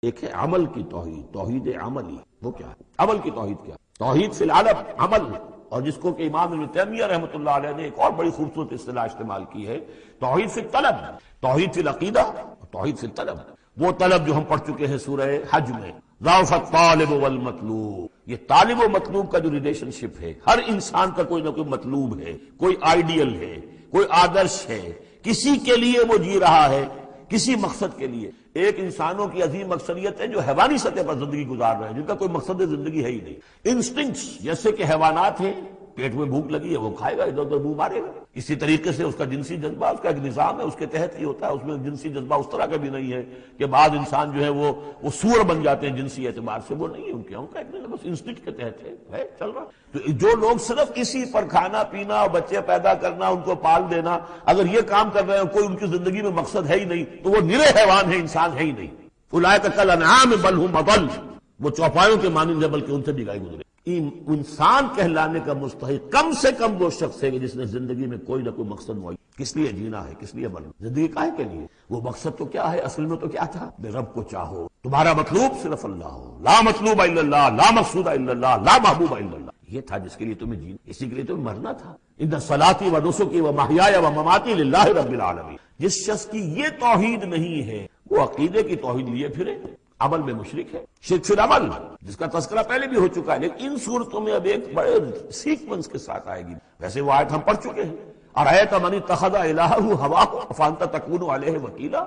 ایک ہے عمل کی توحید، توحید عملی، وہ کیا ہے؟ عمل کی توحید کیا؟ توحید فی العالم عمل، اور جس کو کہ امام ابن تیمیہ رحمۃ اللہ علیہ نے ایک اور بڑی خوبصورت اصطلاح استعمال کی ہے، توحید فی الطلب، توحید فی العقیدہ، توحید فی الطلب۔ وہ طلب جو ہم پڑھ چکے ہیں سورہ حج میں، ضعف الطالب والمطلوب، یہ طالب و مطلوب کا جو ریلیشن شپ ہے، ہر انسان کا کوئی نہ کوئی مطلوب ہے، کوئی آئیڈیل ہے، کوئی آدرش ہے، کسی کے لیے وہ جی رہا ہے، کسی مقصد کے لیے۔ ایک انسانوں کی عظیم اکثریت ہے جو حیوانی سطح پر زندگی گزار رہے ہیں، جن کا کوئی مقصد زندگی ہے ہی نہیں۔ انسٹنکٹس، جیسے کہ حیوانات ہیں، پیٹ میں بھوک لگی ہے وہ کھائے گا، ادھر ادھر منہ مارے گا۔ اسی طریقے سے اس کا جنسی جذبہ، اس کا ایک نظام ہے، اس کے تحت ہی ہوتا ہے۔ اس میں جنسی جذبہ اس طرح کا بھی نہیں ہے کہ بعض انسان جو ہے وہ سور بن جاتے ہیں جنسی اعتبار سے، وہ نہیں ہے ان کا ایک نہیں، بس انسٹنکٹ کے تحت ہے چل رہا۔ تو جو لوگ صرف اسی پر کھانا پینا اور بچے پیدا کرنا، ان کو پال دینا، اگر یہ کام کر رہے ہیں، کوئی ان کی زندگی میں مقصد ہے ہی نہیں، تو وہ نرے حیوان ہے، انسان ہے ہی نہیں۔ اولئک کالانعام بل هم اضل، وہ چوپایوں کے مانند ہے بلکہ ان سے بھی گائے گزرے۔ انسان کہلانے کا مستحق کم سے کم وہ شخص ہے کہ جس نے زندگی میں کوئی نہ کوئی مقصد معین، کس لیے جینا ہے، کس لیے مرنا، زندگی کاہے کے لیے؟ وہ مقصد تو کیا ہے؟ اصل میں تو کیا تھا؟ اپنے رب کو چاہو، تمہارا مطلوب صرف اللہ ہو، لا مطلوب الا اللہ، لا مقصود الا اللہ، لا محبوب الا اللہ۔ یہ تھا جس کے لیے تمہیں جینا، اسی کے لیے تمہیں مرنا تھا۔ ان صلاتی و نسکی و محیای و مماتی للہ رب العالمین۔ جس شخص کی یہ توحید نہیں ہے، وہ عقیدے کی توحید لیے پھرے، عمل میں مشرک ہے، شرک فی العمل، جس کا تذکرہ پہلے بھی ہو چکا ہے، لیکن ان صورتوں میں اب ایک بڑے سیکوینس کے ساتھ آئے گی۔ ویسے وہ آیت ہم پڑھ چکے ہیں، ارأیت من اتخذ الہہ ہواہ افانت تکون علیہ وکیلا۔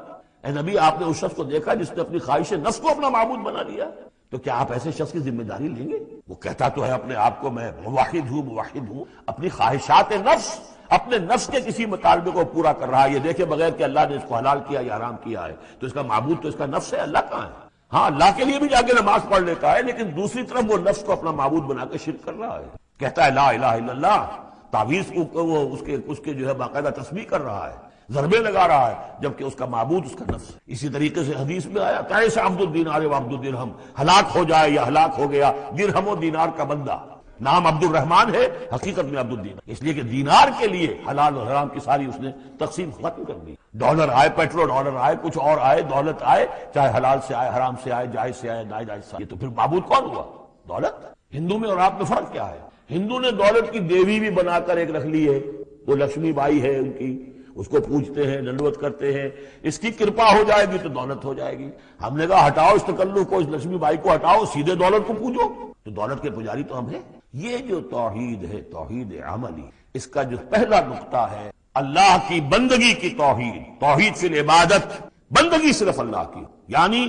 اے نبی، آپ نے اس شخص کو دیکھا جس نے اپنی خواہش نفس کو اپنا معبود بنا لیا، تو کیا آپ ایسے شخص کی ذمہ داری لیں گے؟ وہ کہتا تو ہے اپنے آپ کو میں موحد ہوں، اپنی خواہشات نفس، اپنے نفس کے کسی مطالبے کو پورا کر رہا ہے۔ یہ دیکھے بغیر کہ اللہ نے اس کو حلال کیا یا حرام کیا ہے، تو اس کا معبود تو اس کا نفس ہے، اللہ کہاں ہے؟ ہاں، اللہ کے لیے بھی جا کے نماز پڑھ لیتا ہے، لیکن دوسری طرف وہ نفس کو اپنا معبود بنا کے شرک کر رہا ہے۔ کہتا ہے لا الہ الا اللہ، تعویذ کو وہ اس کے جو ہے باقاعدہ تسبیح کر رہا ہے، ضربے لگا رہا ہے، جبکہ اس کا معبود اس کا نفس ہے۔ اسی طریقے سے حدیث میں آیا تعیس عبد الدینار و عبد الدرہم، ہلاک ہو جائے یا ہلاک ہو گیا درہم و دینار کا بندہ۔ نام عبد الرحمن ہے، حقیقت میں عبد الدینار، اس لیے کہ دینار کے لیے حلال اور حرام کی ساری اس نے تقسیم ختم کر دی۔ ڈالر آئے، پیٹرو ڈالر آئے، کچھ اور آئے، دولت آئے، چاہے حلال سے آئے، حرام سے آئے، جائز سے آئے، ناجائز سے آئے، یہ تو پھر معبود کون ہوا؟ دولت۔ ہندو میں اور آپ میں فرق کیا ہے؟ ہندو نے دولت کی دیوی بھی بنا کر ایک رکھ لی ہے، وہ لکشمی بائی ہے ان کی، اس کو پوجتے ہیں، دنڈوت کرتے ہیں، اس کی کرپا ہو جائے گی تو دولت ہو جائے گی۔ ہم نے کہا ہٹاؤ اس تکلف کو، اس لکشمی بائی کو ہٹاؤ، سیدھے دولت کو پوجو، تو دولت کے پجاری تو ہم ہیں۔ یہ جو توحید ہے، توحید عملی، اس کا جو پہلا نقطہ ہے اللہ کی بندگی کی توحید، توحید فی العبادت، بندگی صرف اللہ کی، یعنی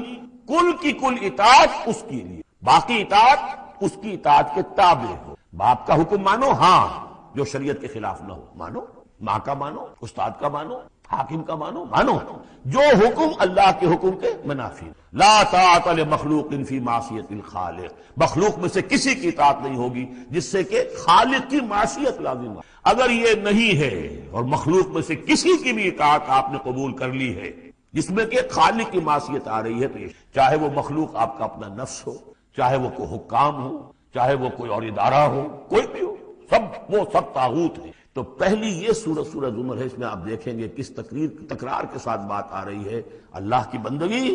کل کی کل اطاعت اس کے لیے، باقی اطاعت اس کی اطاعت کے تابع ہو۔ باپ کا حکم مانو، ہاں، جو شریعت کے خلاف نہ ہو مانو، ماں کا مانو، استاد کا مانو، حاکم کا مانو، جو حکم اللہ کے حکم کے منافی۔ لا طاعت لمخلوق فی معصیت الخالق، مخلوق میں سے کسی کی اطاعت نہیں ہوگی جس سے کہ خالق کی معصیت لازم ہے۔ اگر یہ نہیں ہے اور مخلوق میں سے کسی کی بھی اطاعت آپ نے قبول کر لی ہے جس میں کہ خالق کی معصیت آ رہی ہے، تو چاہے وہ مخلوق آپ کا اپنا نفس ہو، چاہے وہ کوئی حکام ہو، چاہے وہ کوئی اور ادارہ ہو، کوئی بھی ہو، وہ سب طاغوت ہیں۔ تو پہلی یہ سورہ زمر ہے، اس میں آپ دیکھیں گے کس تکرار کے ساتھ بات آ رہی ہے، اللہ کی بندگی،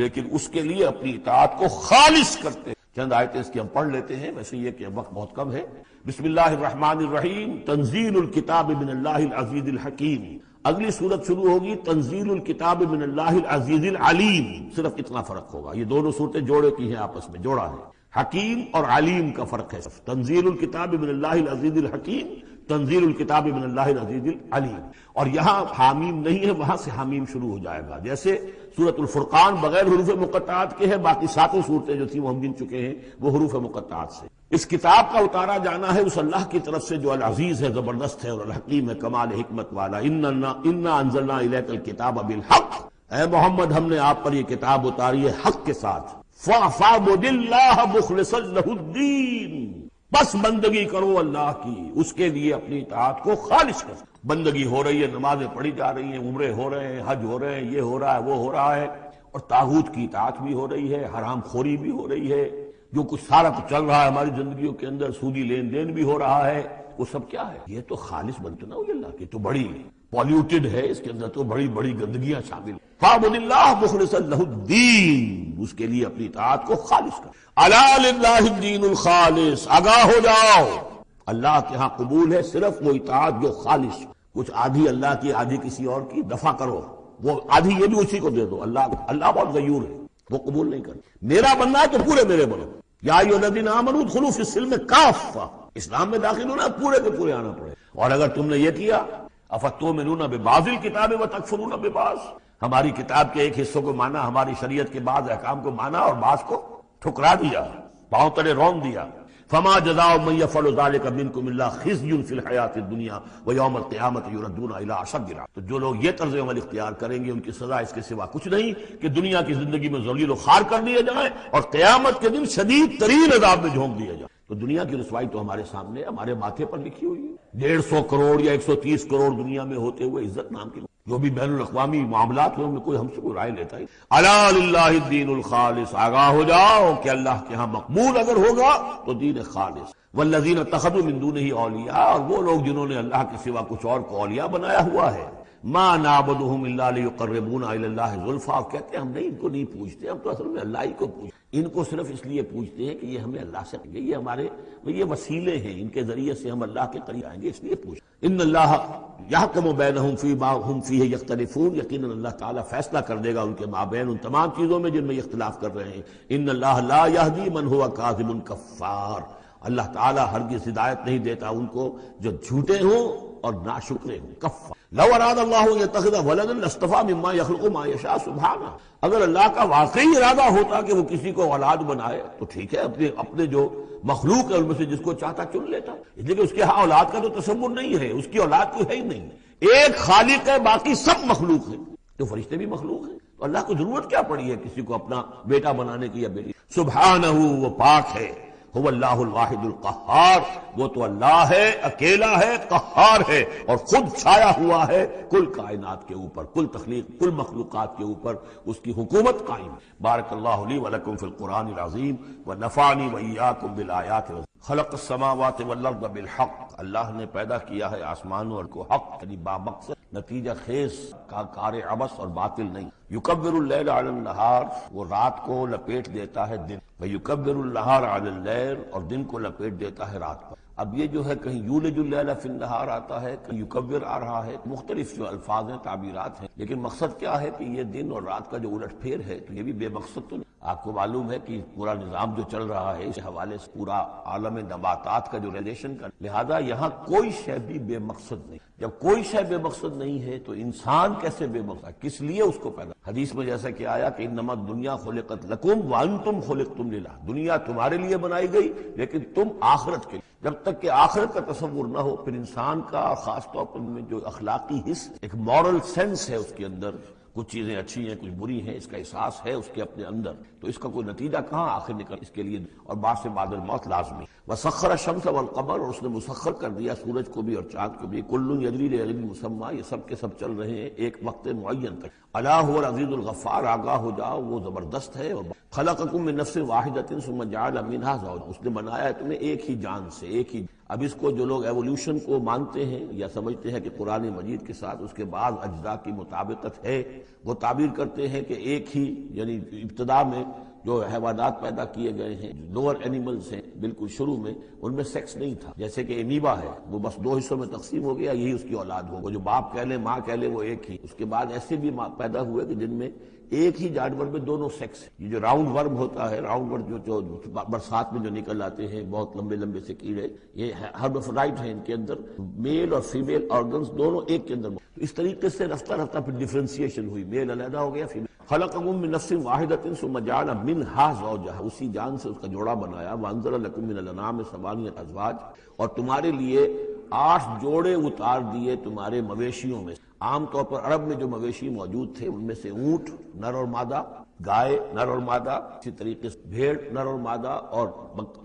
لیکن اس کے لیے اپنی اطاعت کو خالص کرتے ہیں۔ چند آیتیں اس کی ہم پڑھ لیتے ہیں، ویسے یہ کہ وقت بہت کم ہے۔ بسم اللہ الرحمن الرحیم، تنزیل الکتاب من اللہ العزیز الحکیم۔ اگلی سورت شروع ہوگی تنزیل الکتاب من اللہ العزیز العلیم، صرف اتنا فرق ہوگا، یہ دونوں صورتیں جوڑے کی ہیں، آپس میں جوڑا ہے۔ حکیم اور علیم کا فرق ہے، تنزیل الکتاب من اللہ العزیز الحکیم، تنزیل الکتاب من اللہ العزیز العلیم۔ اور یہاں حامیم نہیں ہے، وہاں سے حامیم شروع ہو جائے گا، جیسے سورۃ الفرقان بغیر حروف مقطعات کے ہے، باقی ساتوں صورتیں جو تھیں وہ ہم گن چکے ہیں، وہ حروف مقطعات سے۔ اس کتاب کا اتارا جانا ہے اس اللہ کی طرف سے جو العزیز ہے، زبردست ہے، اور الحکیم ہے، کمال حکمت والا۔ انا انزلنا الیک الکتاب بالحق، اے محمد ہم نے آپ پر یہ کتاب اتاری ہے حق کے ساتھ۔ فاعبد اللہ مخلصا لہ الدین، بس بندگی کرو اللہ کی، اس کے لیے اپنی اطاعت کو خالص کرو۔ بندگی ہو رہی ہے، نمازیں پڑھی جا رہی ہیں، عمرے ہو رہے ہیں، حج ہو رہے ہیں، یہ ہو رہا ہے، وہ ہو رہا ہے، اور طاغوت کی اطاعت بھی ہو رہی ہے، حرام خوری بھی ہو رہی ہے، جو کچھ سارا کچھ چل رہا ہے ہماری زندگیوں کے اندر، سودی لین دین بھی ہو رہا ہے، وہ سب کیا ہے؟ یہ تو خالص بنتے نہ ہوئی اللہ کی، تو بڑی پالیوٹڈ ہے، اس کے اندر تو بڑی بڑی گندگیاں شامل ہیں۔ فاعبد اللہ مخلصا لہ الدین، اس کے لیے اپنی اطاعت کو خالص کر. الا للہ الدین الخالص، آگاہ ہو جاؤ، اللہ کے ہاں قبول ہے صرف وہ اطاعت جو خالص. کچھ آدھی اللہ کی آدھی کسی اور کی دفع کرو، وہ آدھی یہ بھی اسی کو دے دو. اللہ بہت غیور ہے، وہ قبول نہیں کرتا. میرا بننا ہے تو پورے میرے بنو. یا ایھا الذین آمنوا ادخلوا فی السلم کافہ، اسلام میں داخل ہونا پورے کے پورے آنا پڑے. اور اگر تم نے یہ کیا، افتؤمنون ببعض الکتاب وتکفرون ببعض، ہماری کتاب کے ایک حصوں کو مانا، ہماری شریعت کے بعض احکام کو مانا اور بعض کو ٹھکرا دیا، پاؤں تلے رون دیا. فما جزاء من يفعل ذلك منكم الا خزي في الحیاۃ الدنیا ويوم القیامۃ يردون الى اشد العذاب. تو جو لوگ یہ طرز عمل اختیار کریں گے ان کی سزا اس کے سوا کچھ نہیں کہ دنیا کی زندگی میں ذلیل و خوار کر دیے جائیں اور قیامت کے دن شدید ترین عذاب میں جھونک دیے جائیں. تو دنیا کی رسوائی تو ہمارے سامنے ہمارے ماتھے پر لکھی ہوئی ہے. 150 کروڑ یا 130 کروڑ دنیا میں ہوتے ہوئے عزت نام کی جو بھی بین الاقوامی معاملات ہیں ان میں کوئی ہم سے کوئی رائے لیتا ہی. الا للہ الدین الخالص، آگاہ ہو جاؤ کہ اللہ کے ہاں مقبول اگر ہوگا تو دین خالص. والذین اتخذوا من دونہ اولیاء، اور وہ لوگ جنہوں نے اللہ کے سوا کچھ اور کو اولیاء بنایا ہوا ہے. ما نعبدهم الا لیقربونا الی اللہ زلفیٰ، کہتے ہیں ہم نہیں ان کو نہیں پوچھتے، ہم تو اصل میں اللہ ہی کو پوچھتے. ان کو صرف اس لیے پوچھتے ہیں کہ یہ ہمیں اللہ سے، یہ ہمارے یہ وسیلے ہیں، ان کے ذریعے سے ہم اللہ کے قریب آئیں گے، اس لیے پوچھتے. ان اللہ یحکم بینہم فیما ہم فیہ یختلفون، یقیناً اللہ تعالیٰ فیصلہ کر دے گا ان کے مابین ان تمام چیزوں میں جن میں یہ اختلاف کر رہے ہیں. ان اللہ لا یہدی من ہوا کاذب کفار، اللہ تعالیٰ ہرگز ہدایت نہیں دیتا ان کو جو جھوٹے ہوں اور ناشکرے ہوں. کفار. لو اراد اللہ یتخذ ولدا لاصطفى مما يخلق ما يشاء سبحانہ، اگر اللہ کا واقعی ارادہ ہوتا کہ وہ کسی کو اولاد بنائے تو ٹھیک ہے، اپنے جو مخلوق ہے ان میں سے جس کو چاہتا چن لیتا. اس لیے کہ اس کے ہاں اولاد کا تو تصور نہیں ہے، اس کی اولاد کوئی ہے ہی نہیں. ایک خالق ہے، باقی سب مخلوق ہیں. جو فرشتے بھی مخلوق ہیں تو اللہ کو ضرورت کیا پڑی ہے کسی کو اپنا بیٹا بنانے کی یا بیٹی. سبحانہ، وہ پاک ہے. هو اللہ الواحد القہار، وہ تو اللہ ہے، اکیلا ہے، قہار ہے، اور خود چھایا ہوا ہے کل کائنات کے اوپر، کل تخلیق، کل مخلوقات کے اوپر اس کی حکومت قائم. بارک اللہ لی ولکم فی القرآن العظیم ونفعنی وإیاکم بالآیات. خلق السماوات والارض بالحق، اللہ نے پیدا کیا ہے آسمانوں کو حق، یعنی بامقصد، نتیجہ خیز کا کار عبث اور باطل نہیں. یکبر اللیل علی النہار، وہ رات کو لپیٹ دیتا ہے دن. ویکبر النہار علی اللیل، اور دن کو لپیٹ دیتا ہے رات پر. اب یہ جو ہے کہیں یولج اللیل فی النہار آتا ہے، کہیں یکبر آ رہا ہے، مختلف جو الفاظ ہیں تعبیرات ہیں، لیکن مقصد کیا ہے کہ یہ دن اور رات کا جو الٹ پھیر ہے تو یہ بھی بے مقصد تو نہیں. آپ کو معلوم ہے کہ پورا نظام جو چل رہا ہے اس حوالے سے پورا عالم نباتات کا جو ریلیشن کا، لہذا یہاں کوئی شے بھی بے مقصد نہیں. جب کوئی شے بے مقصد نہیں ہے تو انسان کیسے بے مقصد، کس لیے اس کو پیدا. حدیث میں جیسا کہ آیا کہ انما الدنیا خلقت لکم وانتم خلقتم للہ، دنیا تمہارے لیے بنائی گئی لیکن تم آخرت کے لیے. جب تک کہ آخرت کا تصور نہ ہو پھر انسان کا، خاص طور پر میں جو اخلاقی حص، ایک مورل سینس ہے اس کے اندر، کچھ چیزیں اچھی ہیں کچھ بری ہیں، اس کا احساس ہے اس کے اپنے اندر، تو اس کا کوئی نتیجہ کہاں آخر نکل. اس کے لیے اور بعد سے بعد الموت لازمی. وسخر الشمس والقمر، اور اس نے مسخر کر دیا سورج کو بھی اور چاند کو بھی. کل یجری لاجل مسمى، یہ سب کے سب چل رہے ہیں ایک وقت معین تک. الا هو العزیز الغفار، آگاہ ہو جاؤ وہ زبردست ہے. اور خلقکم من نفس واحدۃ ثم جعل منها زوجها، اس نے بنایا ہے تمہیں ایک ہی جان سے، ایک ہی. اب اس کو جو لوگ ایولیوشن کو مانتے ہیں یا سمجھتے ہیں کہ قرآن مجید کے ساتھ اس کے بعض اجزاء کی مطابقت ہے، وہ تعبیر کرتے ہیں کہ ایک ہی، یعنی ابتدا میں جو حیوانات پیدا کیے گئے ہیں، لوور اینیملز ہیں، بالکل شروع میں ان میں سیکس نہیں تھا. جیسے کہ امیبا ہے، وہ بس 2 حصوں میں تقسیم ہو گیا، یہی اس کی اولاد ہو. وہ جو باپ کہہ لیں ماں کہہ لیں وہ ایک ہی. اس کے بعد ایسے بھی پیدا ہوئے کہ جن میں ایک ہی جانور میں دونوں سیکس. یہ جو راؤنڈ ورم ہوتا ہے، راؤنڈ ورم جو برسات میں جو نکل آتے ہیں بہت لمبے لمبے سے کیڑے، یہ ہرمافرڈائٹ ہیں، ان کے اندر میل اور فیمیل آرگنز دونوں ایک کے اندر. تو اس طریقے سے رفتہ رفتہ پھر ڈیفرینسیشن ہوئی، میل علیحدہ ہو گیا، فیمیل. خلقکم من نفس واحدۃ ثم جعل منها زوجها، اسی جان سے اس کا جوڑا بنایا. وانزل لکم من الانعام ثمانیۃ ازواج، اور تمہارے لیے 8 جوڑے اتار دیے تمہارے مویشیوں میں. عام طور پر عرب میں جو مویشی موجود تھے ان میں سے اونٹ نر اور مادہ، گائے نر اور مادہ، اسی طریقے سے بھیڑ نر اور مادہ، اور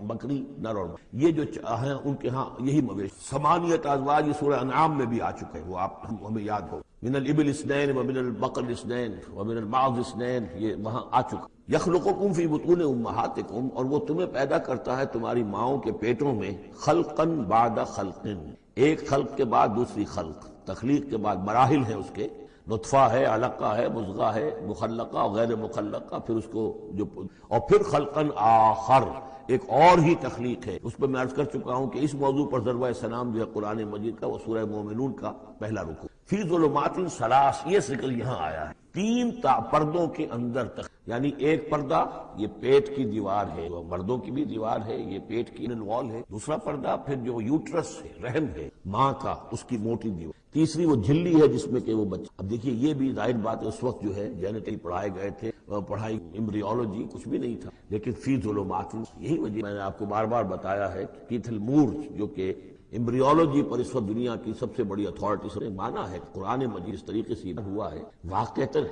بکری نر اور مادہ. یہ جو ہیں ان کے ہاں یہی مویشی. ثمانیۃ ازواج یہ سورہ انعام میں بھی آ چکے ہیں، وہ آپ ہمیں یاد ہو. من الابل اثنین ومن البقر اثنین ومن المعز اثنین، یہ وہاں آ چکا. یخلقکم فی بطون امہاتکم، اور وہ تمہیں پیدا کرتا ہے تمہاری ماؤں کے پیٹوں میں. خلقا بعد خلق، ایک خلق کے بعد دوسری خلق، تخلیق کے بعد مراحل ہیں اس کے. نطفہ ہے، علقہ ہے، مضغہ ہے، مخلقہ اور غیر مخلقہ، پھر اس کو جو اور پھر خلقن آخر، ایک اور ہی تخلیق ہے۔ اس پہ میں عرض کر چکا ہوں کہ اس موضوع پر ضربہ سلام جو ہے قرآن مجید کا، وہ سورہ مومنون کا پہلا رکوع، فی ظلمات ثلاث، یہ ذکر یہاں آیا ہے، تین پردوں کے اندر تک، یعنی ایک پردہ یہ پیٹ کی دیوار ہے، وہ مردوں کی بھی دیوار ہے، یہ پیٹ کی وال ہے، دوسرا پردہ پھر جو یوٹرس ہے، رحم ہے ماں کا، اس کی موٹی دیوار، تیسری وہ جھلی ہے جس میں کہ وہ بچہ۔ اب دیکھیے یہ بھی ظاہر بات ہے، اس وقت جو ہے جینیٹل پڑھائے گئے تھے، پڑھائی ایمبریولوجی کچھ بھی نہیں تھا، لیکن فی ظلمات، یہی وجہ میں نے آپ کو بار بار بتایا ہے کہ کیتھل مور جو کہ ایمبریولوجی پر اس وقت دنیا کی سب سے بڑی اتھارٹی سے مانا ہے، قرآن مجید اس طریقے سے ہوا ہے، واقعتاً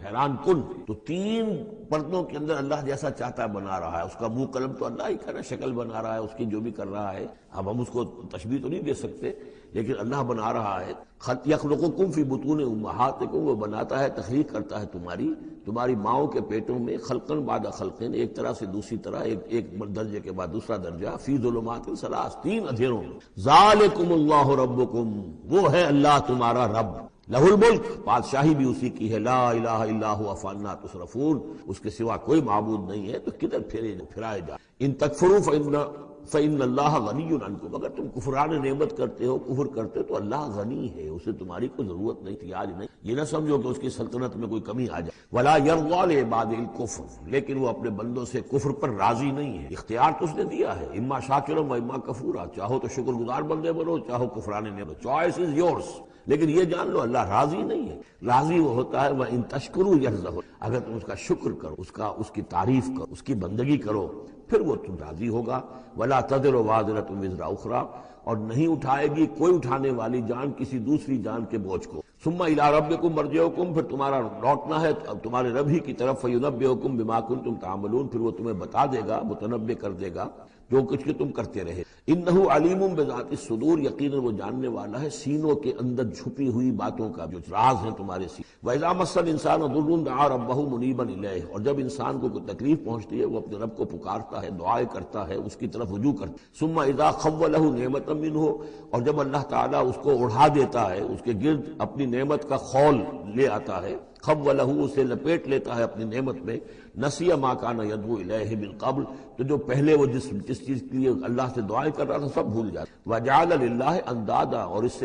حیران کن۔ تو تین پردوں کے اندر اللہ جیسا چاہتا ہے بنا رہا ہے، اس کا منہ قلم تو اللہ ہی کر رہا ہے، شکل بنا رہا ہے اس کی جو بھی کر رہا ہے، اب ہم اس کو تشبیہ تو نہیں دے سکتے، لیکن اللہ بنا رہا ہے۔ یخلقکم فی بطون امہاتکم، وہ بناتا ہے، تخلیق کرتا ہے تمہاری ماؤں کے پیٹوں میں، خلقن بعد خلقن، ایک طرح سے دوسری طرح، ایک درجے کے بعد دوسرا درجہ، فی ظلمات ثلاث، تین اندھیروں میں۔ ذالکم اللہ ربکم، وہ ہے اللہ تمہارا رب، لہ الملک، بادشاہی بھی اسی کی ہے، لا الہ الا هو فانا تصرفون، اس کے سوا کوئی معبود نہیں ہے، تو کدھر پھرائے جا۔ ان تکفروا فإن اللہ غنی عنکم، اگر تم کفران نعمت کرتے ہو، کفر کرتے ہو، تو اللہ غنی ہے، اسے تمہاری کوئی ضرورت نہیں تھی، آج نہیں، یہ نہ سمجھو کہ اس کی سلطنت میں کوئی کمی آ جائے۔ ولا یرضی لعباد الکفر، لیکن وہ اپنے بندوں سے کفر پر راضی نہیں ہے، اختیار تو اس نے دیا ہے، اما شاکرا و اما کفورا، چاہو تو شکر گزار بندے بنو، چاہو کفران نعمت، چوائس از یورس، لیکن یہ جان لو اللہ راضی نہیں ہے، راضی وہ ہوتا ہے وَإِن تَشْكُرُوا يَرْضَهُ، اگر تم اس کا شکر کرو، اس کی تعریف کرو، اس کی بندگی کرو، پھر وہ تم راضی ہوگا۔ وَلَا تَزِرُ وَازِرَةٌ وِزْرَ أُخْرَىٰ، اور نہیں اٹھائے گی کوئی اٹھانے والی جان کسی دوسری جان کے بوجھ کو۔ ثُمَّ إِلَىٰ رَبِّكُمْ مَرْجِعُكُمْ، پھر تمہارا لوٹنا ہے تمہارے رب ہی کی طرف، فَيُنَبِّئُكُم بِمَا كُنتُمْ تَعْمَلُونَ، پھر وہ تمہیں بتا دے گا، متنبع کر دے گا جو کچھ کہ تم کرتے رہے۔ انہ علیم بذات الصدور، یقیناً وہ جاننے والا ہے سینوں کے اندر چھپی ہوئی باتوں کا، جو راز ہیں تمہارے سینے۔ وَإِذَا مَسَّ الْإِنسَانَ ضُرٌّ دَعَا رَبَّهُ مُنِيبًا إِلَيْهِ، اور جب انسان کو کوئی تکلیف پہنچتی ہے وہ اپنے رب کو پکارتا ہے، دعائیں کرتا ہے، اس کی طرف رجوع کرتا ہے۔ ثُمَّ إِذَا خَوَّلَهُ نِعْمَةً مِّنْهُ، اور جب اللہ تعالیٰ اس کو اڑا دیتا ہے، اس کے گرد اپنی نعمت کا خول لے آتا ہے، خولہ، اسے لپیٹ لیتا ہے اپنی نعمت میں، نسی ما کان یدعو الیہ من قبل، تو جو پہلے وہ جس چیز کے لیے اللہ سے دعائیں کر رہا تھا سب بھول جاتا۔ وجعل للہ اندادا، اور اس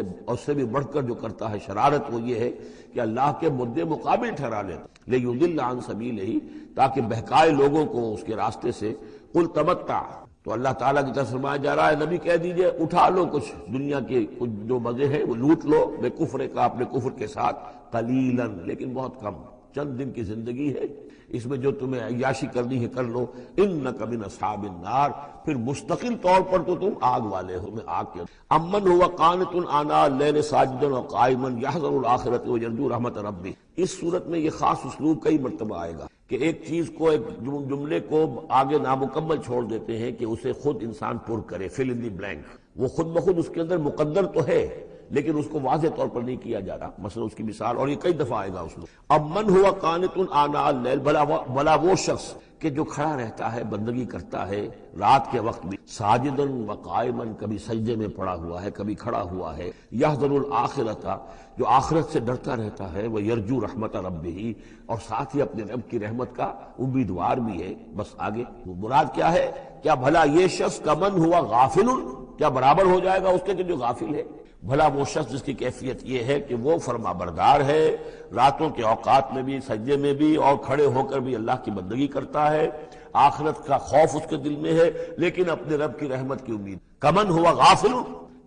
سے بھی بڑھ کر جو کرتا ہے شرارت، وہ یہ ہے کہ اللہ کے مدے مقابل ٹھہرا لیتا، لیضل عن سبیلہ، تاکہ بہکائے لوگوں کو اس کے راستے سے۔ قل تمتع، تو اللہ تعالیٰ کی طرف فرمایا جا رہا ہے نبی کہہ دیجئے اٹھا لو کچھ دنیا کے کچھ جو مزے ہیں وہ لوٹ لو، بے کفر کا، اپنے کفر کے ساتھ، قلیلا، لیکن بہت کم، چند دن کی زندگی ہے، اس میں جو تمہیں عیاشی کرنی ہے کر لو۔ انک من اصحاب النار، پھر مستقل طور پر تو تم آگ والے ہو، میں آگ کے۔ امن ہوا قانت آناء اللیل ساجدا وقائما یحذر الآخرۃ ویرجو رحمت ربہ، اس صورت میں یہ خاص اسلوب کئی مرتبہ آئے گا کہ ایک چیز کو، ایک جملے کو آگے نامکمل چھوڑ دیتے ہیں کہ اسے خود انسان پر کرے، فل ان دی بلینک، وہ خود بخود اس کے اندر مقدر تو ہے لیکن اس کو واضح طور پر نہیں کیا جاتا، مثلا اس کی مثال، اور یہ کئی دفعہ آئے گا اس میں۔ اب من ہوا قانت آناء اللیل، بھلا وہ شخص کہ جو کھڑا رہتا ہے، بندگی کرتا ہے رات کے وقت بھی، ساجدن و قائما، کبھی سجدے میں پڑا ہوا ہے، کبھی کھڑا ہوا ہے، یحذر الآخرۃ، جو آخرت سے ڈرتا رہتا ہے، وہ یرجو رحمت ربہ، اور ساتھ ہی اپنے رب کی رحمت کا امیدوار بھی ہے۔ بس آگے مراد کیا ہے؟ کیا بھلا یہ شخص کمن ہوا غافل، کیا برابر ہو جائے گا اس کے کہ جو غافل ہے؟ بھلا وہ شخص جس کی کیفیت یہ ہے کہ وہ فرما بردار ہے، راتوں کے اوقات میں بھی، سجدے میں بھی، اور کھڑے ہو کر بھی اللہ کی بندگی کرتا ہے، آخرت کا خوف اس کے دل میں ہے، لیکن اپنے رب کی رحمت کی امید۔ کمن ہوا غافل،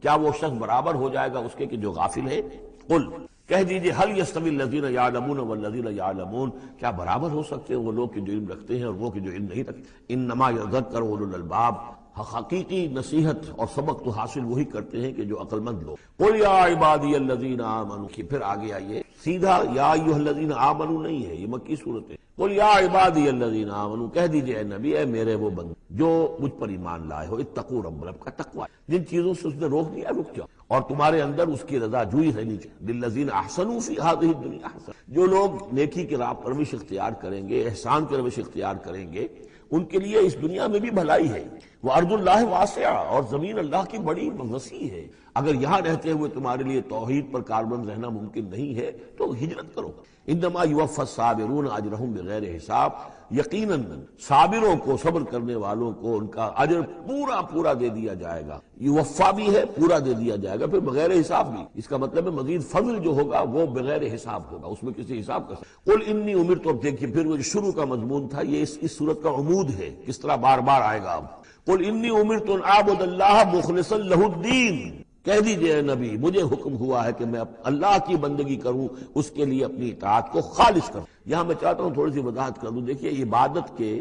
کیا وہ شخص برابر ہو جائے گا اس کے کہ جو غافل ہے؟ قل، کہہ دیجئے، هل يستوي الذين يعلمون والذين يعلمون، کیا برابر ہو سکتے ہیں وہ لوگ کہ جو علم رکھتے ہیں اور وہ کہ جو علم نہیں رکھتے؟ انما يذكر اولو الالباب، حقیقی نصیحت اور سبق تو حاصل وہی کرتے ہیں کہ جو عقل مند لوگ۔ قل یا عبادی الذین آمنوا، کہ پھر آگے آئیے، سیدھا یا ایھا الذین آمنوا نہیں ہے، یہ مکی صورت ہے۔ قل یا عبادی الذین آمنوا، کہہ دیجئے اے نبی، اے میرے وہ بندے جو مجھ پر ایمان لائے ہو، اتقوا رب، رب کا تقوی، جن چیزوں سے اس نے روک دیا رک جاؤ، اور تمہارے اندر اس کی رضا جوئی رہنی چاہیے۔ للذین احسنوا فی ھذہ الدنیا حسنہ، جو لوگ نیکی کی راہ پر روش اختیار کریں گے، احسان کی روش اختیار کریں گے، ان کے لیے اس دنیا میں بھی بھلائی ہے۔ وہ ارض اللہ واسعہ، اور زمین اللہ کی بڑی وسیع ہے، اگر یہاں رہتے ہوئے تمہارے لیے توحید پر کاربند رہنا ممکن نہیں ہے تو ہجرت کرو۔ انما یوفی الصابرون اجرہم بغیر حساب، یقیناً صابروں کو، صبر کرنے والوں کو ان کا اجر پورا پورا دے دیا جائے گا، یوفا بھی ہے پورا دے دیا جائے گا، پھر بغیر حساب بھی، اس کا مطلب ہے مزید فضل جو ہوگا وہ بغیر حساب ہوگا، اس میں کسی حساب کا۔ قل انی امرت، تو دیکھیے پھر وہ جو شروع کا مضمون تھا یہ اس صورت کا عمود ہے، کس طرح بار بار آئے گا اب۔ قل انی امرت ان اعبد اللہ مخلصا لہ الدین، کہہ دیجئے اے نبی مجھے حکم ہوا ہے کہ میں اللہ کی بندگی کروں، اس کے لیے اپنی اطاعت کو خالص کروں۔ یہاں میں چاہتا ہوں تھوڑی سی وضاحت کر دوں۔ دیکھیے عبادت کے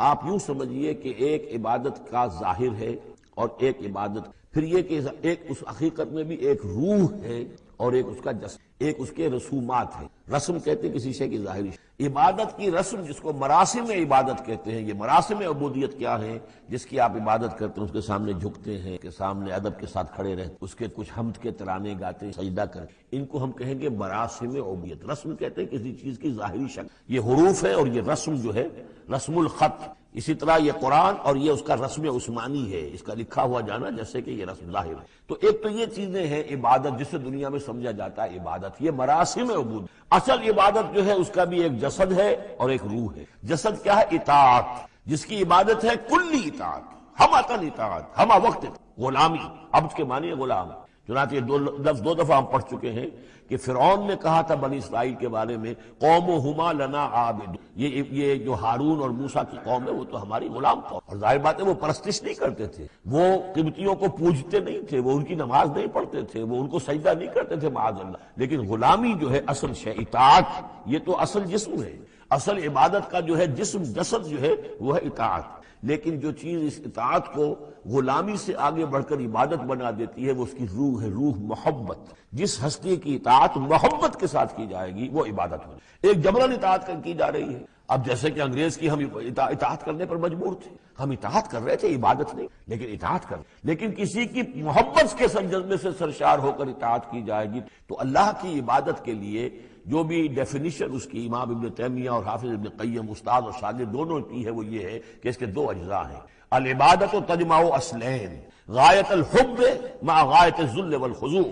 آپ یوں سمجھیے کہ ایک عبادت کا ظاہر ہے اور ایک عبادت، پھر یہ کہ ایک اس حقیقت میں بھی ایک روح ہے اور ایک اس کا جسم، ایک اس کے رسومات ہیں۔ رسم کہتے ہیں کسی شے کی ظاہری، عبادت کی رسم جس کو مراسم عبادت کہتے ہیں۔ یہ مراسم عبودیت کیا ہیں؟ جس کی آپ عبادت کرتے ہیں، اس کے سامنے جھکتے ہیں، کے سامنے ادب کے ساتھ کھڑے رہتے، اس کے کچھ حمد کے ترانے گاتے ہیں، سجدہ کرتے، ان کو ہم کہیں گے مراسم عبودیت۔ رسم کہتے ہیں کسی چیز کی ظاہری شکل، یہ حروف ہے اور یہ رسم جو ہے رسم الخط، اسی طرح یہ قرآن اور یہ اس کا رسم عثمانی ہے، اس کا لکھا ہوا جانا جیسے کہ یہ رسم ظاہر ہے۔ تو ایک تو یہ چیزیں ہیں عبادت جسے دنیا میں سمجھا جاتا ہے عبادت، یہ مراسم عبود۔ اصل عبادت جو ہے اس کا بھی ایک جسد ہے اور ایک روح ہے۔ جسد کیا ہے؟ اطاعت، جس کی عبادت ہے کلی اطاعت، ہم عطن اطاعت، ہم وقت غلامی، عبد کے معنی ہے غلام۔ چنانچہ یہ دو دفعہ ہم پڑھ چکے ہیں کہ فرعون نے کہا تھا بنی اسرائیل کے بارے میں قومہما لنا عابد، یہ جو ہارون اور موسیٰ کی قوم ہے وہ تو ہماری غلام قوم، اور ظاہر بات ہے وہ پرستش نہیں کرتے تھے، وہ قبطیوں کو پوجتے نہیں تھے، وہ ان کی نماز نہیں پڑھتے تھے، وہ ان کو سجدہ نہیں کرتے تھے معاذ اللہ، لیکن غلامی جو ہے اصل شے، اطاعت یہ تو اصل جسم ہے، اصل عبادت کا جو ہے جسم، جسد جو ہے وہ ہے اطاعت۔ لیکن جو چیز اس اطاعت کو غلامی سے آگے بڑھ کر عبادت بنا دیتی ہے وہ اس کی روح ہے، روح محبت۔ جس ہستی کی اطاعت محبت کے ساتھ کی جائے گی وہ عبادت ہو جائے، ایک جبراً اطاعت کی جا رہی ہے۔ اب جیسے کہ انگریز کی ہم اطاعت کرنے پر مجبور تھے، ہم اطاعت کر رہے تھے، عبادت نہیں لیکن اطاعت کر، لیکن کسی کی محبت کے جذبے سے سرشار ہو کر اطاعت کی جائے گی تو اللہ کی عبادت کے لیے جو بھی ڈیفینیشن اس کی امام ابن تیمیہ اور حافظ ابن قیم استاد اور شاگرد دونوں کی ہے وہ یہ ہے کہ اس کے دو اجزاء ہیں، العبادت تجمع اصلین، غایت الحب مع غایت الذل والخضوع،